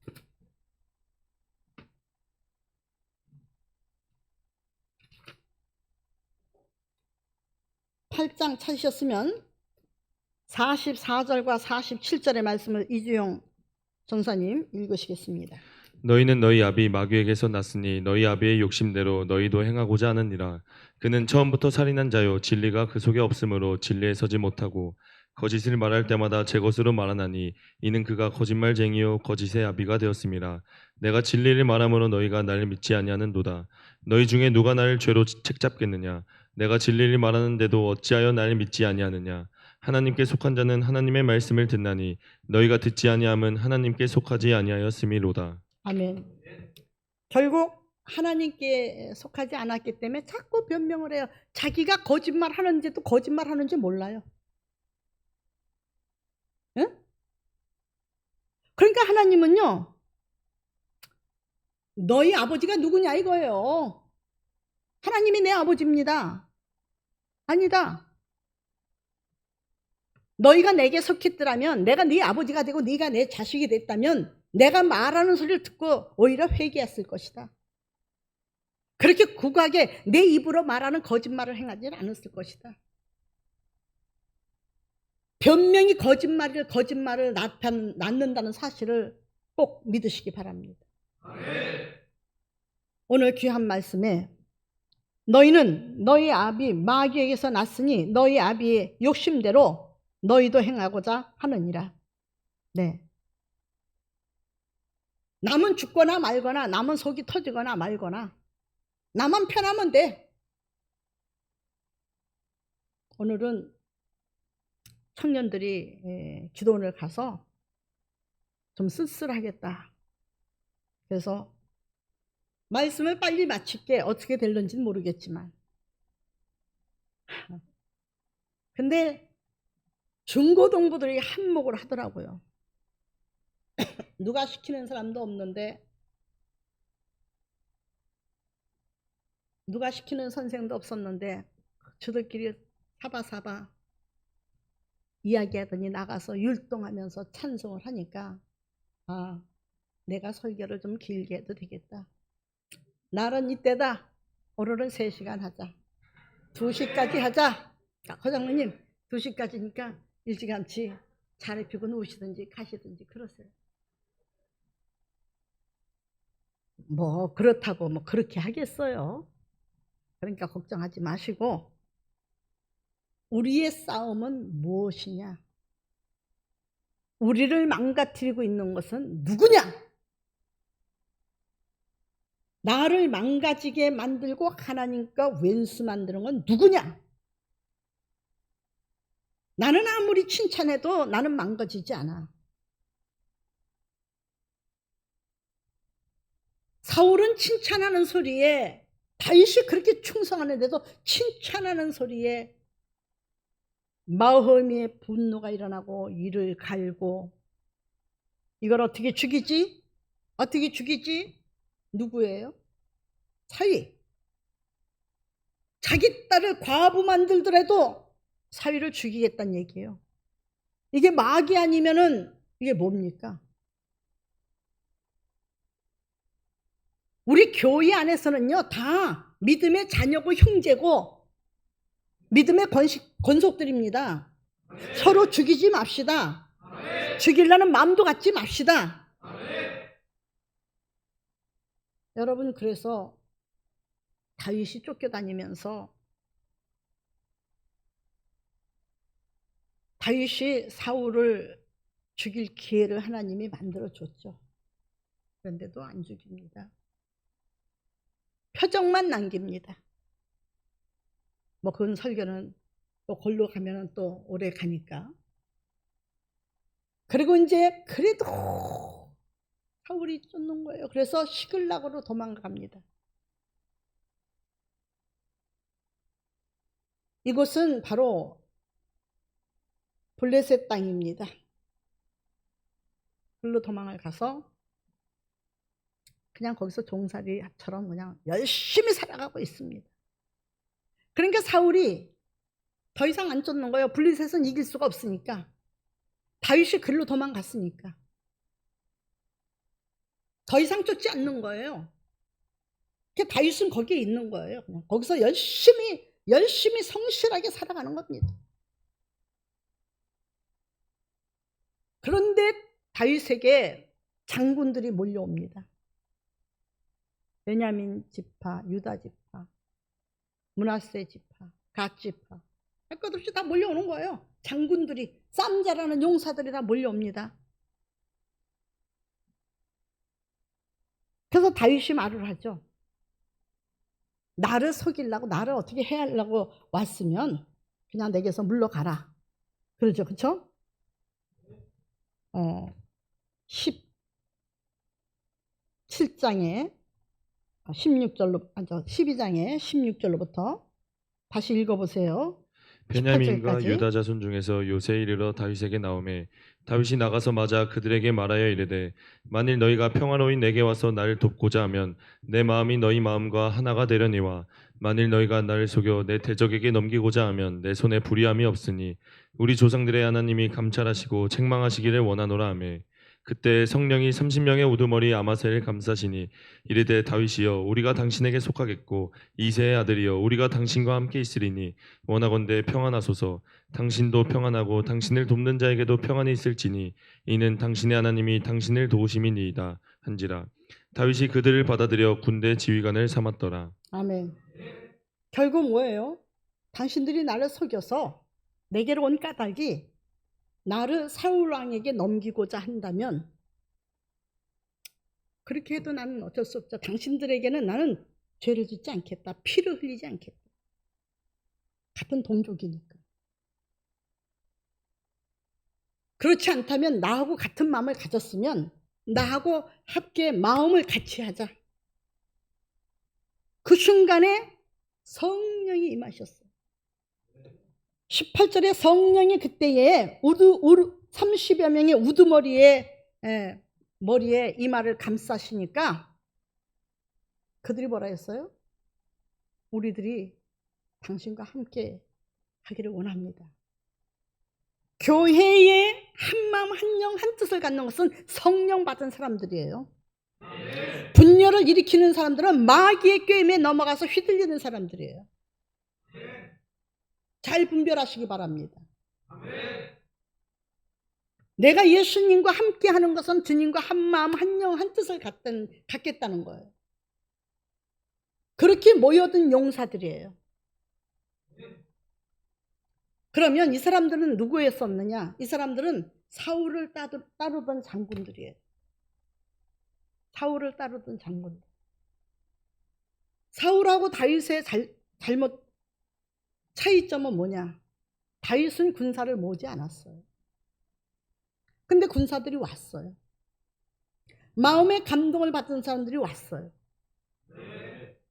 8장 찾으셨으면 44절과 47절의 말씀을 이주영 전사님 읽으시겠습니다. 너희는 너희 아비 마귀에게서 났으니 너희 아비의 욕심대로 너희도 행하고자 하느니라. 그는 처음부터 살인한 자요 진리가 그 속에 없으므로 진리에 서지 못하고 거짓을 말할 때마다 제 것으로 말하나니 이는 그가 거짓말쟁이요 거짓의 아비가 되었음이라. 내가 진리를 말함으로 너희가 나를 믿지 아니하는도다. 너희 중에 누가 나를 죄로 책잡겠느냐? 내가 진리를 말하는데도 어찌하여 나를 믿지 아니하느냐? 하나님께 속한 자는 하나님의 말씀을 듣나니 너희가 듣지 아니함은 하나님께 속하지 아니하였음이로다. 아멘. 결국 하나님께 속하지 않았기 때문에 자꾸 변명을 해요. 자기가 거짓말 하는지도 거짓말 하는지 몰라요. 응? 그러니까 하나님은요, 너희 아버지가 누구냐 이거예요. 하나님이 내 아버지입니다. 아니다. 너희가 내게 속했더라면, 내가 네 아버지가 되고 네가 내 자식이 됐다면 내가 말하는 소리를 듣고 오히려 회개했을 것이다. 그렇게 국하게 내 입으로 말하는 거짓말을 행하지 않았을 것이다. 변명이 거짓말을 낳는다는 사실을 꼭 믿으시기 바랍니다. 오늘 귀한 말씀에 너희는 너희 아비 마귀에게서 났으니 너희 아비의 욕심대로 너희도 행하고자 하느니라. 네. 남은 죽거나 말거나 남은 속이 터지거나 말거나 나만 편하면 돼. 오늘은 청년들이 기도원을 가서 좀 쓸쓸하겠다. 그래서 말씀을 빨리 마칠게. 어떻게 될는지는 모르겠지만. 근데 중고등부들이 한몫을 하더라고요. 누가 시키는 사람도 없는데, 누가 시키는 선생도 없었는데 저들끼리 사바사바 이야기하더니 나가서 율동하면서 찬송을 하니까 아, 내가 설교를 좀 길게 해도 되겠다. 날은 이때다. 오늘은 3시간 하자. 2시까지 하자. 허장님 2시까지니까 일찌감치 자리 피고 누우시든지 가시든지 그러세요. 뭐 그렇다고 뭐 그렇게 하겠어요. 그러니까 걱정하지 마시고 우리의 싸움은 무엇이냐? 우리를 망가뜨리고 있는 것은 누구냐? 나를 망가지게 만들고 하나님과 왼수 만드는 건 누구냐? 나는 아무리 칭찬해도 나는 망가지지 않아. 사울은 칭찬하는 소리에, 다윗이 그렇게 충성하는데도 칭찬하는 소리에 마음의 분노가 일어나고 이를 갈고, 이걸 어떻게 죽이지? 어떻게 죽이지? 누구예요? 사위. 자기 딸을 과부 만들더라도 사위를 죽이겠다는 얘기예요. 이게 마귀 아니면은 이게 뭡니까? 우리 교회 안에서는요, 다 믿음의 자녀고 형제고 믿음의 권속들입니다. 서로 죽이지 맙시다. 죽이려는 마음도 갖지 맙시다. 여러분, 그래서 다윗이 쫓겨다니면서 다윗이 사울을 죽일 기회를 하나님이 만들어줬죠. 그런데도 안 죽입니다. 표적만 남깁니다. 뭐 그건 설교는 또 골로 가면은 또 오래 가니까. 그리고 이제 그래도 사울이 쫓는 거예요. 그래서 시글락으로 도망갑니다. 이곳은 바로 블레셋 땅입니다. 글로 도망을 가서 그냥 거기서 종살이처럼 그냥 열심히 살아가고 있습니다. 그러니까 사울이 더 이상 안 쫓는 거예요. 블레셋은 이길 수가 없으니까. 다윗이 글로 도망갔으니까. 더 이상 쫓지 않는 거예요. 그러니까 다윗은 거기에 있는 거예요. 그냥 거기서 열심히 성실하게 살아가는 겁니다. 그런데 다윗에게 장군들이 몰려옵니다. 베냐민 지파, 유다 지파, 므낫세 지파, 갓 지파, 할 것 없이 다 몰려오는 거예요. 장군들이, 쌈자라는 용사들이 다 몰려옵니다. 그래서 다윗이 말을 하죠. 나를 속이려고, 나를 어떻게 해야 하려고 왔으면 그냥 내게서 물러가라. 그러죠, 그렇죠? 17장에 16절로 12장에 16절로부터 다시 읽어보세요. 베냐민과 18절까지. 유다 자손 중에서 요새 이르러 다윗에게 나오매 다윗이 나가서 맞아 그들에게 말하여 이르되 만일 너희가 평화로이 내게 와서 나를 돕고자 하면 내 마음이 너희 마음과 하나가 되려니와 만일 너희가 나를 속여 내 대적에게 넘기고자 하면 내 손에 불의함이 없으니 우리 조상들의 하나님이 감찰하시고 책망하시기를 원하노라 하매 그때 성령이 30명의 우두머리 아마새를 감싸시니 이르되 다윗이여 우리가 당신에게 속하겠고 이새의 아들이여 우리가 당신과 함께 있으리니 원하건대 평안하소서. 당신도 평안하고 당신을 돕는 자에게도 평안이 있을지니 이는 당신의 하나님이 당신을 도우심이니이다 한지라. 다윗이 그들을 받아들여 군대 지휘관을 삼았더라. 아멘. 결국 뭐예요? 당신들이 나를 속여서 내게로 온 까닭이 나를 사울 왕에게 넘기고자 한다면 그렇게 해도 나는 어쩔 수 없죠. 당신들에게는 나는 죄를 짓지 않겠다. 피를 흘리지 않겠다. 같은 동족이니까. 그렇지 않다면 나하고 같은 마음을 가졌으면 나하고 함께 마음을 같이 하자. 그 순간에 성령이 임하셨어요. 18절에 성령이 그때에 30여 명의 우두머리에 머리에 이마를 감싸시니까 그들이 뭐라 했어요? 우리들이 당신과 함께 하기를 원합니다. 교회에 한마음 한영 한뜻을 갖는 것은 성령 받은 사람들이에요. 분열을 일으키는 사람들은 마귀의 꾀임에 넘어가서 휘둘리는 사람들이에요. 잘 분별하시기 바랍니다. 내가 예수님과 함께 하는 것은 주님과 한마음 한영 한뜻을 갖겠다는 거예요. 그렇게 모여든 용사들이에요. 그러면 이 사람들은 누구였었느냐? 이 사람들은 사울을 따르던 장군들이에요. 사울을 따르던 장군들. 사울하고 다윗의 잘못 차이점은 뭐냐? 다윗은 군사를 모으지 않았어요. 근데 군사들이 왔어요. 마음의 감동을 받은 사람들이 왔어요.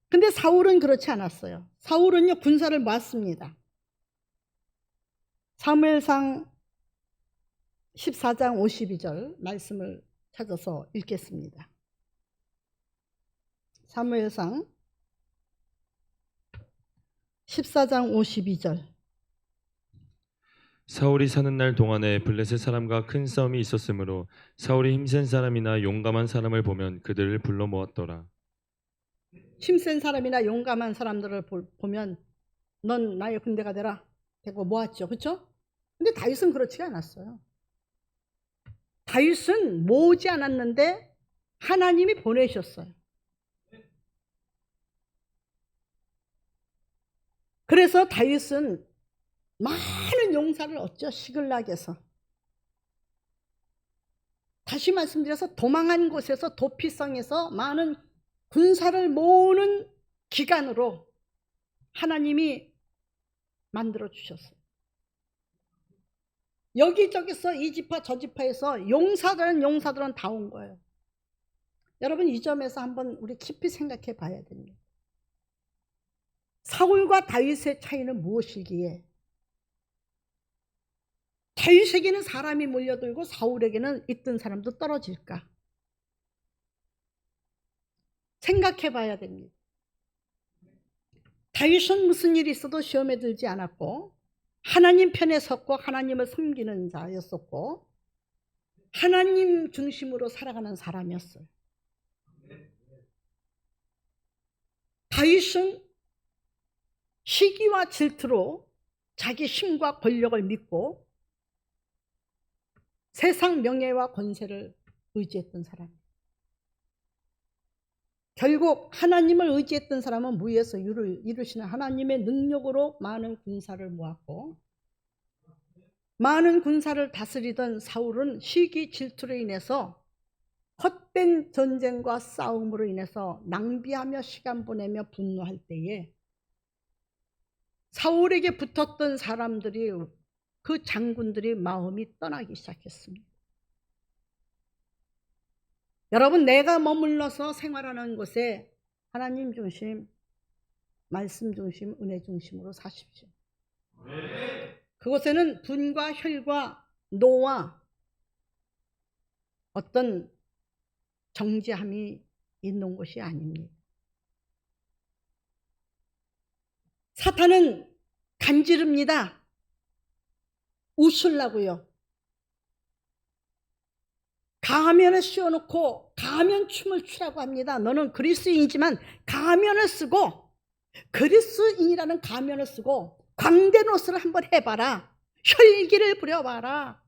근데 사울은 그렇지 않았어요. 사울은요 군사를 모았습니다. 사무엘상 14장 52절 말씀을 찾아서 읽겠습니다. 사무엘상 14장 52절. 사울이 사는 날 동안에 블레셋 사람과 큰 싸움이 있었으므로 사울이 힘센 사람이나 용감한 사람을 보면 그들을 불러 모았더라. 힘센 사람이나 용감한 사람들을 보면 넌 나의 군대가 되라 되고 모았죠. 그렇죠? 근데 다윗은 그렇지 않았어요. 다윗은 모으지 않았는데 하나님이 보내셨어요. 그래서 다윗은 많은 용사를 얻죠. 시글락에서. 다시 말씀드려서 도망한 곳에서 도피성에서 많은 군사를 모으는 기간으로 하나님이 만들어 주셨어요. 여기저기서 이 지파 저 지파에서 용사들은 다 온 거예요. 여러분 이 점에서 한번 우리 깊이 생각해 봐야 됩니다. 사울과 다윗의 차이는 무엇이기에 다윗에게는 사람이 몰려들고 사울에게는 있던 사람도 떨어질까? 생각해 봐야 됩니다. 다윗은 무슨 일이 있어도 시험에 들지 않았고 하나님 편에 섰고 하나님을 섬기는 자였었고 하나님 중심으로 살아가는 사람이었어요. 다윗은 시기와 질투로 자기 힘과 권력을 믿고 세상 명예와 권세를 의지했던 사람이에요. 결국 하나님을 의지했던 사람은 무에서 유를 이루시는 하나님의 능력으로 많은 군사를 모았고 많은 군사를 다스리던 사울은 시기 질투로 인해서 헛된 전쟁과 싸움으로 인해서 낭비하며 시간 보내며 분노할 때에 사울에게 붙었던 사람들이 그 장군들의 마음이 떠나기 시작했습니다. 여러분, 내가 머물러서 생활하는 곳에 하나님 중심, 말씀 중심, 은혜 중심으로 사십시오. 그곳에는 분과 혈과 노와 어떤 정죄함이 있는 곳이 아닙니다. 사탄은 간지릅니다. 웃으려고요. 가면을 씌워놓고 가면 춤을 추라고 합니다. 너는 그리스인이지만 가면을 쓰고, 그리스인이라는 가면을 쓰고 광대노스를 한번 해봐라. 혈기를 부려봐라.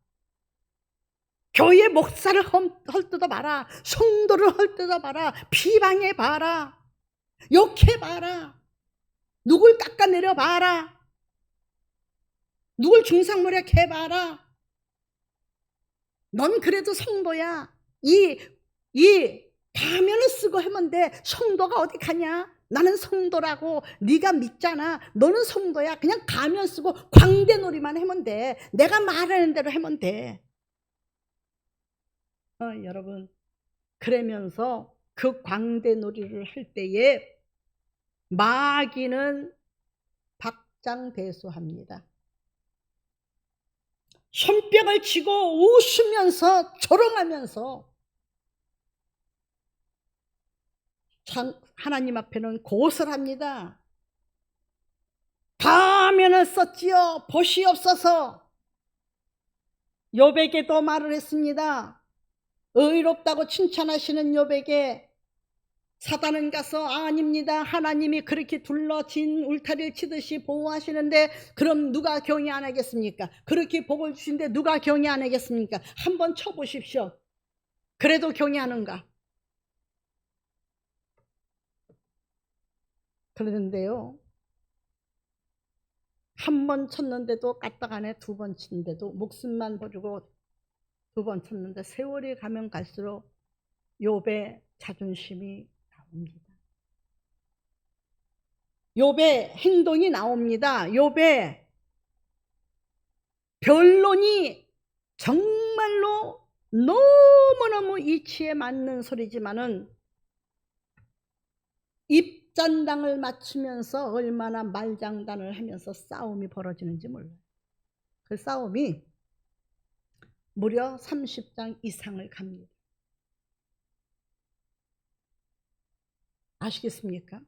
교회 목사를 헐뜯어봐라. 성도를 헐뜯어봐라. 비방해봐라. 욕해봐라. 누굴 깎아내려봐라. 누굴 중상모략해봐라. 넌 그래도 성도야. 이 가면을 쓰고 하면 돼. 성도가 어디 가냐? 나는 성도라고. 네가 믿잖아. 너는 성도야. 그냥 가면 쓰고 광대놀이만 하면 돼. 내가 말하는 대로 하면 돼. 여러분, 그러면서 그 광대놀이를 할 때에 마귀는 박장대소합니다. 손뼉을 치고 웃으면서 조롱하면서 하나님 앞에는 고설합니다. 가면을 썼지요. 보시옵소서. 욥에게도 말을 했습니다. 의롭다고 칭찬하시는 욥에게 사단은 가서 아닙니다. 하나님이 그렇게 둘러진 울타리를 치듯이 보호하시는데 그럼 누가 경외 안 하겠습니까? 그렇게 복을 주신데 누가 경외 안 하겠습니까? 한번 쳐보십시오. 그래도 경외하는가? 그러는데요, 한 번 쳤는데도 까딱하네. 두 번 치는데도 목숨만 버리고 두 번 쳤는데 세월이 가면 갈수록 욥의 자존심이 나옵니다. 욥의 행동이 나옵니다. 욥의 변론이 정말로 너무너무 이치에 맞는 소리지만은 입장당을 맞추면서 얼마나 말장단을 하면서 싸움이 벌어지는지 몰라요. 그 싸움이 무려 30장 이상을 갑니다. 아시겠습니까?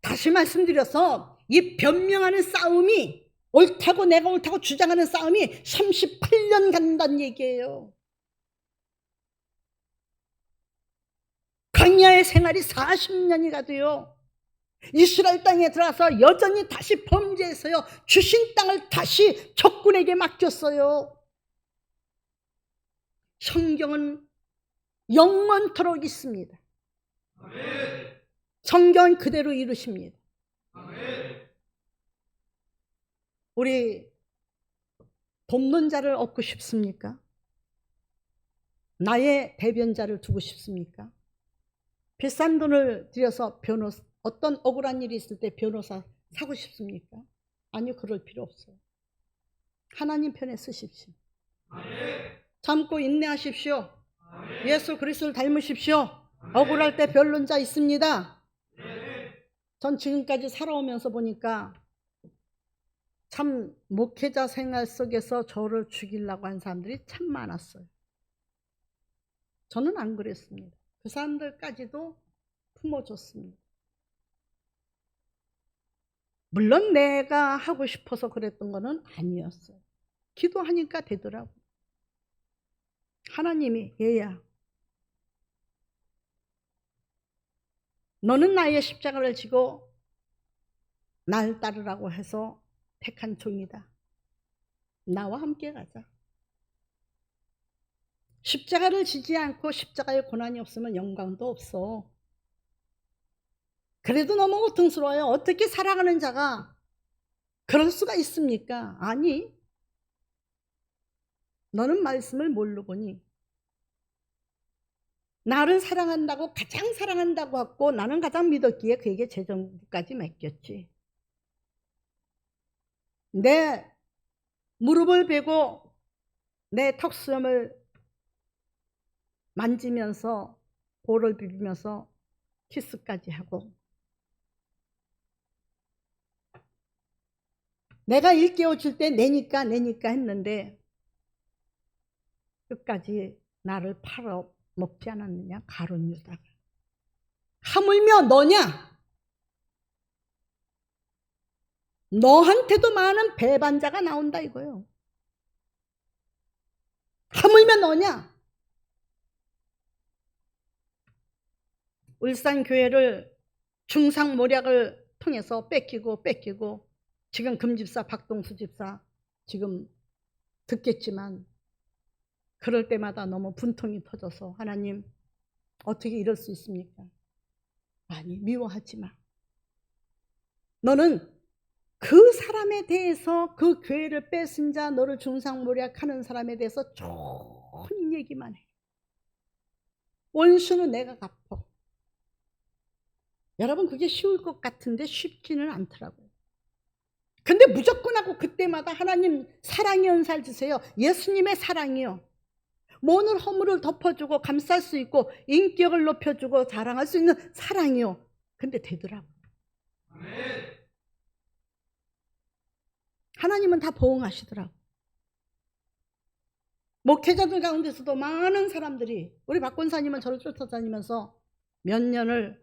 다시 말씀드려서 이 변명하는 싸움이, 옳다고 내가 옳다고 주장하는 싸움이 38년 간다는 얘기예요. 광야의 생활이 40년이 가도요, 이스라엘 땅에 들어가서 여전히 다시 범죄해서요, 주신 땅을 다시 적군에게 맡겼어요. 성경은 영원토록 있습니다. 성경은 그대로 이루십니다. 우리 돕는 자를 얻고 싶습니까? 나의 대변자를 두고 싶습니까? 비싼 돈을 들여서 어떤 억울한 일이 있을 때 변호사 사고 싶습니까? 아니요, 그럴 필요 없어요. 하나님 편에 쓰십시오. 참고 인내하십시오. 예수 그리스도를 닮으십시오. 억울할 때 변론자 있습니다. 전 지금까지 살아오면서 보니까 참 목회자 생활 속에서 저를 죽이려고 한 사람들이 참 많았어요. 저는 안 그랬습니다. 그 사람들까지도 품어줬습니다. 물론 내가 하고 싶어서 그랬던 거는 아니었어요. 기도하니까 되더라고요. 하나님이 얘야, 너는 나의 십자가를 지고 날 따르라고 해서 택한 종이다. 나와 함께 가자. 십자가를 지지 않고 십자가의 고난이 없으면 영광도 없어. 그래도 너무 고통스러워요. 어떻게 사랑하는 자가 그럴 수가 있습니까? 아니, 너는 말씀을 모르거니 나를 사랑한다고, 가장 사랑한다고 하고 나는 가장 믿었기에 그에게 재정까지 맡겼지. 내 무릎을 베고 내 턱수염을 만지면서 볼을 비비면서 키스까지 하고, 내가 일깨워 줄 때 내니까 했는데 끝까지 나를 팔아먹지 않았느냐, 가룟 유다가. 하물며 너냐? 너한테도 많은 배반자가 나온다 이거예요. 하물며 너냐? 울산교회를 중상모략을 통해서 뺏기고 지금 금집사 박동수 집사 지금 듣겠지만 그럴 때마다 너무 분통이 터져서, 하나님 어떻게 이럴 수 있습니까? 아니, 미워하지 마. 너는 그 사람에 대해서, 그 교회를 뺏은 자, 너를 중상모략하는 사람에 대해서 좋은 얘기만 해. 원수는 내가 갚어. 여러분, 그게 쉬울 것 같은데 쉽지는 않더라고요. 근데 무조건 하고 그때마다 하나님 사랑의 은사를 주세요. 예수님의 사랑이요. 모든 허물을 덮어주고 감쌀 수 있고 인격을 높여주고 자랑할 수 있는 사랑이요. 근데 되더라고요. 하나님은 다 보응하시더라고요. 목회자들 가운데서도 많은 사람들이, 우리 박 권사님은 저를 쫓아다니면서 몇 년을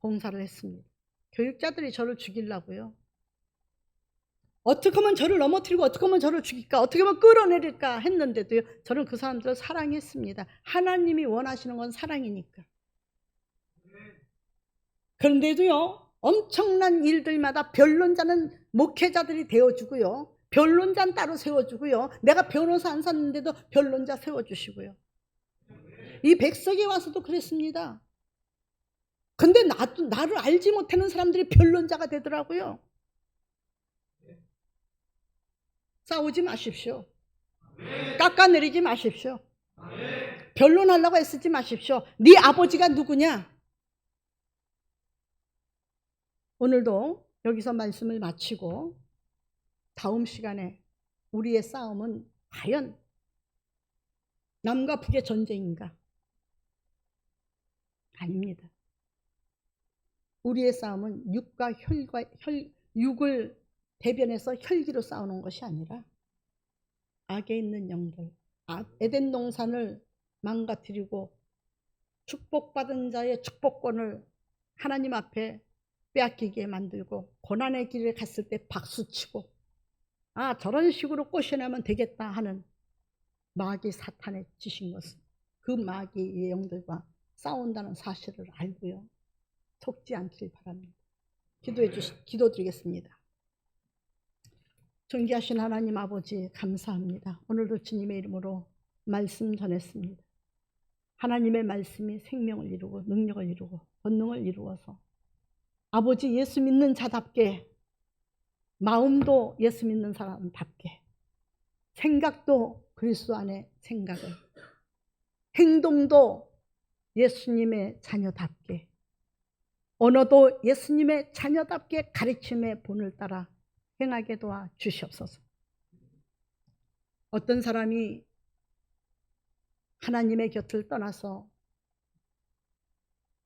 봉사를 했습니다. 교육자들이 저를 죽이려고요. 어떻게 하면 저를 넘어뜨리고 어떻게 하면 저를 죽일까, 어떻게 하면 끌어내릴까 했는데도요, 저는 그 사람들을 사랑했습니다. 하나님이 원하시는 건 사랑이니까. 그런데도요, 엄청난 일들마다 변론자는 목회자들이 되어주고요, 변론자는 따로 세워주고요, 내가 변호사 안 샀는데도 변론자 세워주시고요. 이 백석에 와서도 그랬습니다. 근데 나를 알지 못하는 사람들이 변론자가 되더라고요. 싸우지 마십시오. 깎아내리지 마십시오. 변론하려고 애쓰지 마십시오. 네 아버지가 누구냐? 오늘도 여기서 말씀을 마치고 다음 시간에 우리의 싸움은 과연 남과 북의 전쟁인가? 아닙니다. 우리의 싸움은 육을 대변해서 혈기로 싸우는 것이 아니라 악에 있는 영들, 에덴 동산을 망가뜨리고 축복받은 자의 축복권을 하나님 앞에 빼앗기게 만들고 고난의 길에 갔을 때 박수치고 저런 식으로 꼬셔내면 되겠다 하는 마귀 사탄의 짓인 것은, 그 마귀의 영들과 싸운다는 사실을 알고요, 속지 않길 바랍니다. 기도드리겠습니다. 존귀하신 하나님 아버지, 감사합니다. 오늘도 주님의 이름으로 말씀 전했습니다. 하나님의 말씀이 생명을 이루고 능력을 이루고 권능을 이루어서 아버지 예수 믿는 자답게, 마음도 예수 믿는 사람답게, 생각도 그리스도 안의 생각을, 행동도 예수님의 자녀답게, 언어도 예수님의 자녀답게 가르침의 본을 따라 행하게 도와 주시옵소서. 어떤 사람이 하나님의 곁을 떠나서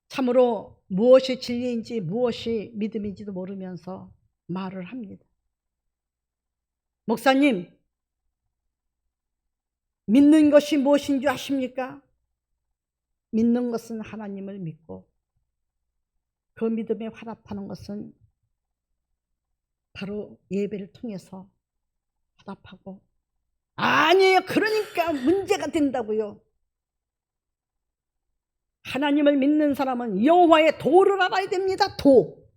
참으로 무엇이 진리인지 무엇이 믿음인지도 모르면서 말을 합니다. 목사님, 믿는 것이 무엇인 줄 아십니까? 믿는 것은 하나님을 믿고 그 믿음에 화답하는 것은 바로 예배를 통해서 화답하고, 아니에요, 그러니까 문제가 된다고요. 하나님을 믿는 사람은 여호와의 도를 알아야 됩니다. 도.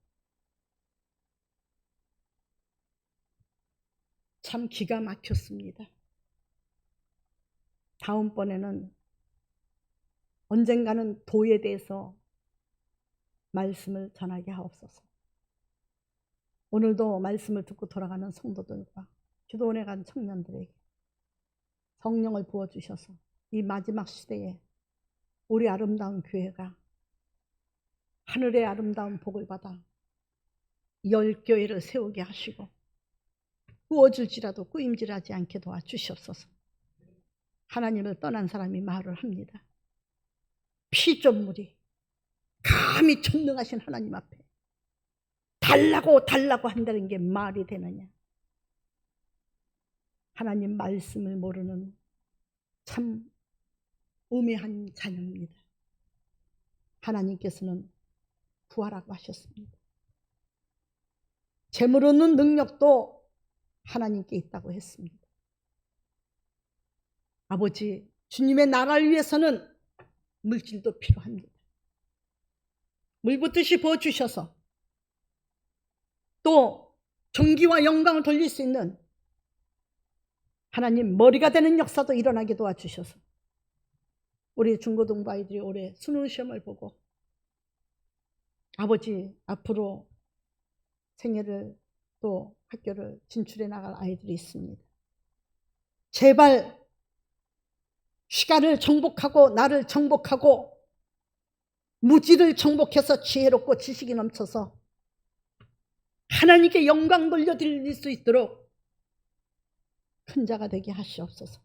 참 기가 막혔습니다. 다음번에는 언젠가는 도에 대해서 말씀을 전하게 하옵소서. 오늘도 말씀을 듣고 돌아가는 성도들과 기도원에 간 청년들에게 성령을 부어주셔서 이 마지막 시대에 우리 아름다운 교회가 하늘의 아름다운 복을 받아 10교회를 세우게 하시고 구워질지라도 꾸임질하지 않게 도와주시옵소서. 하나님을 떠난 사람이 말을 합니다. 피조물이 감히 전능하신 하나님 앞에 달라고 한다는 게 말이 되느냐. 하나님 말씀을 모르는 참 우매한 자녀입니다. 하나님께서는 구하라고 하셨습니다. 재물 얻는 능력도 하나님께 있다고 했습니다. 아버지, 주님의 나라를 위해서는 물질도 필요합니다. 물붓듯이 부어주셔서 또 존귀와 영광을 돌릴 수 있는 하나님 머리가 되는 역사도 일어나게 도와주셔서 우리 중고등부 아이들이 올해 수능 시험을 보고 아버지 앞으로 생애를 또 학교를 진출해 나갈 아이들이 있습니다. 제발 시간을 정복하고 나를 정복하고 무지를 정복해서 지혜롭고 지식이 넘쳐서 하나님께 영광 돌려드릴 수 있도록 큰 자가 되게 하시옵소서.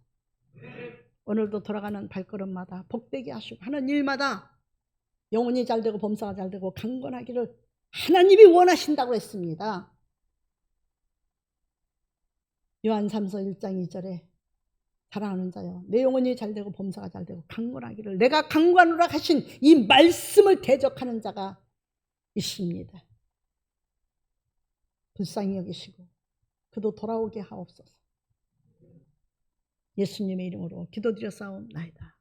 오늘도 돌아가는 발걸음마다 복되게 하시고 하는 일마다 영혼이 잘되고 범사가 잘되고 강건하기를 하나님이 원하신다고 했습니다. 요한 3서 1장 2절에 사랑하는 자여 내 영혼이 잘되고 범사가 잘되고 강건하기를 내가 강건하라 하신 이 말씀을 대적하는 자가 있습니다. 불쌍히 여기시고 그도 돌아오게 하옵소서. 예수님의 이름으로 기도드려 싸움나이다.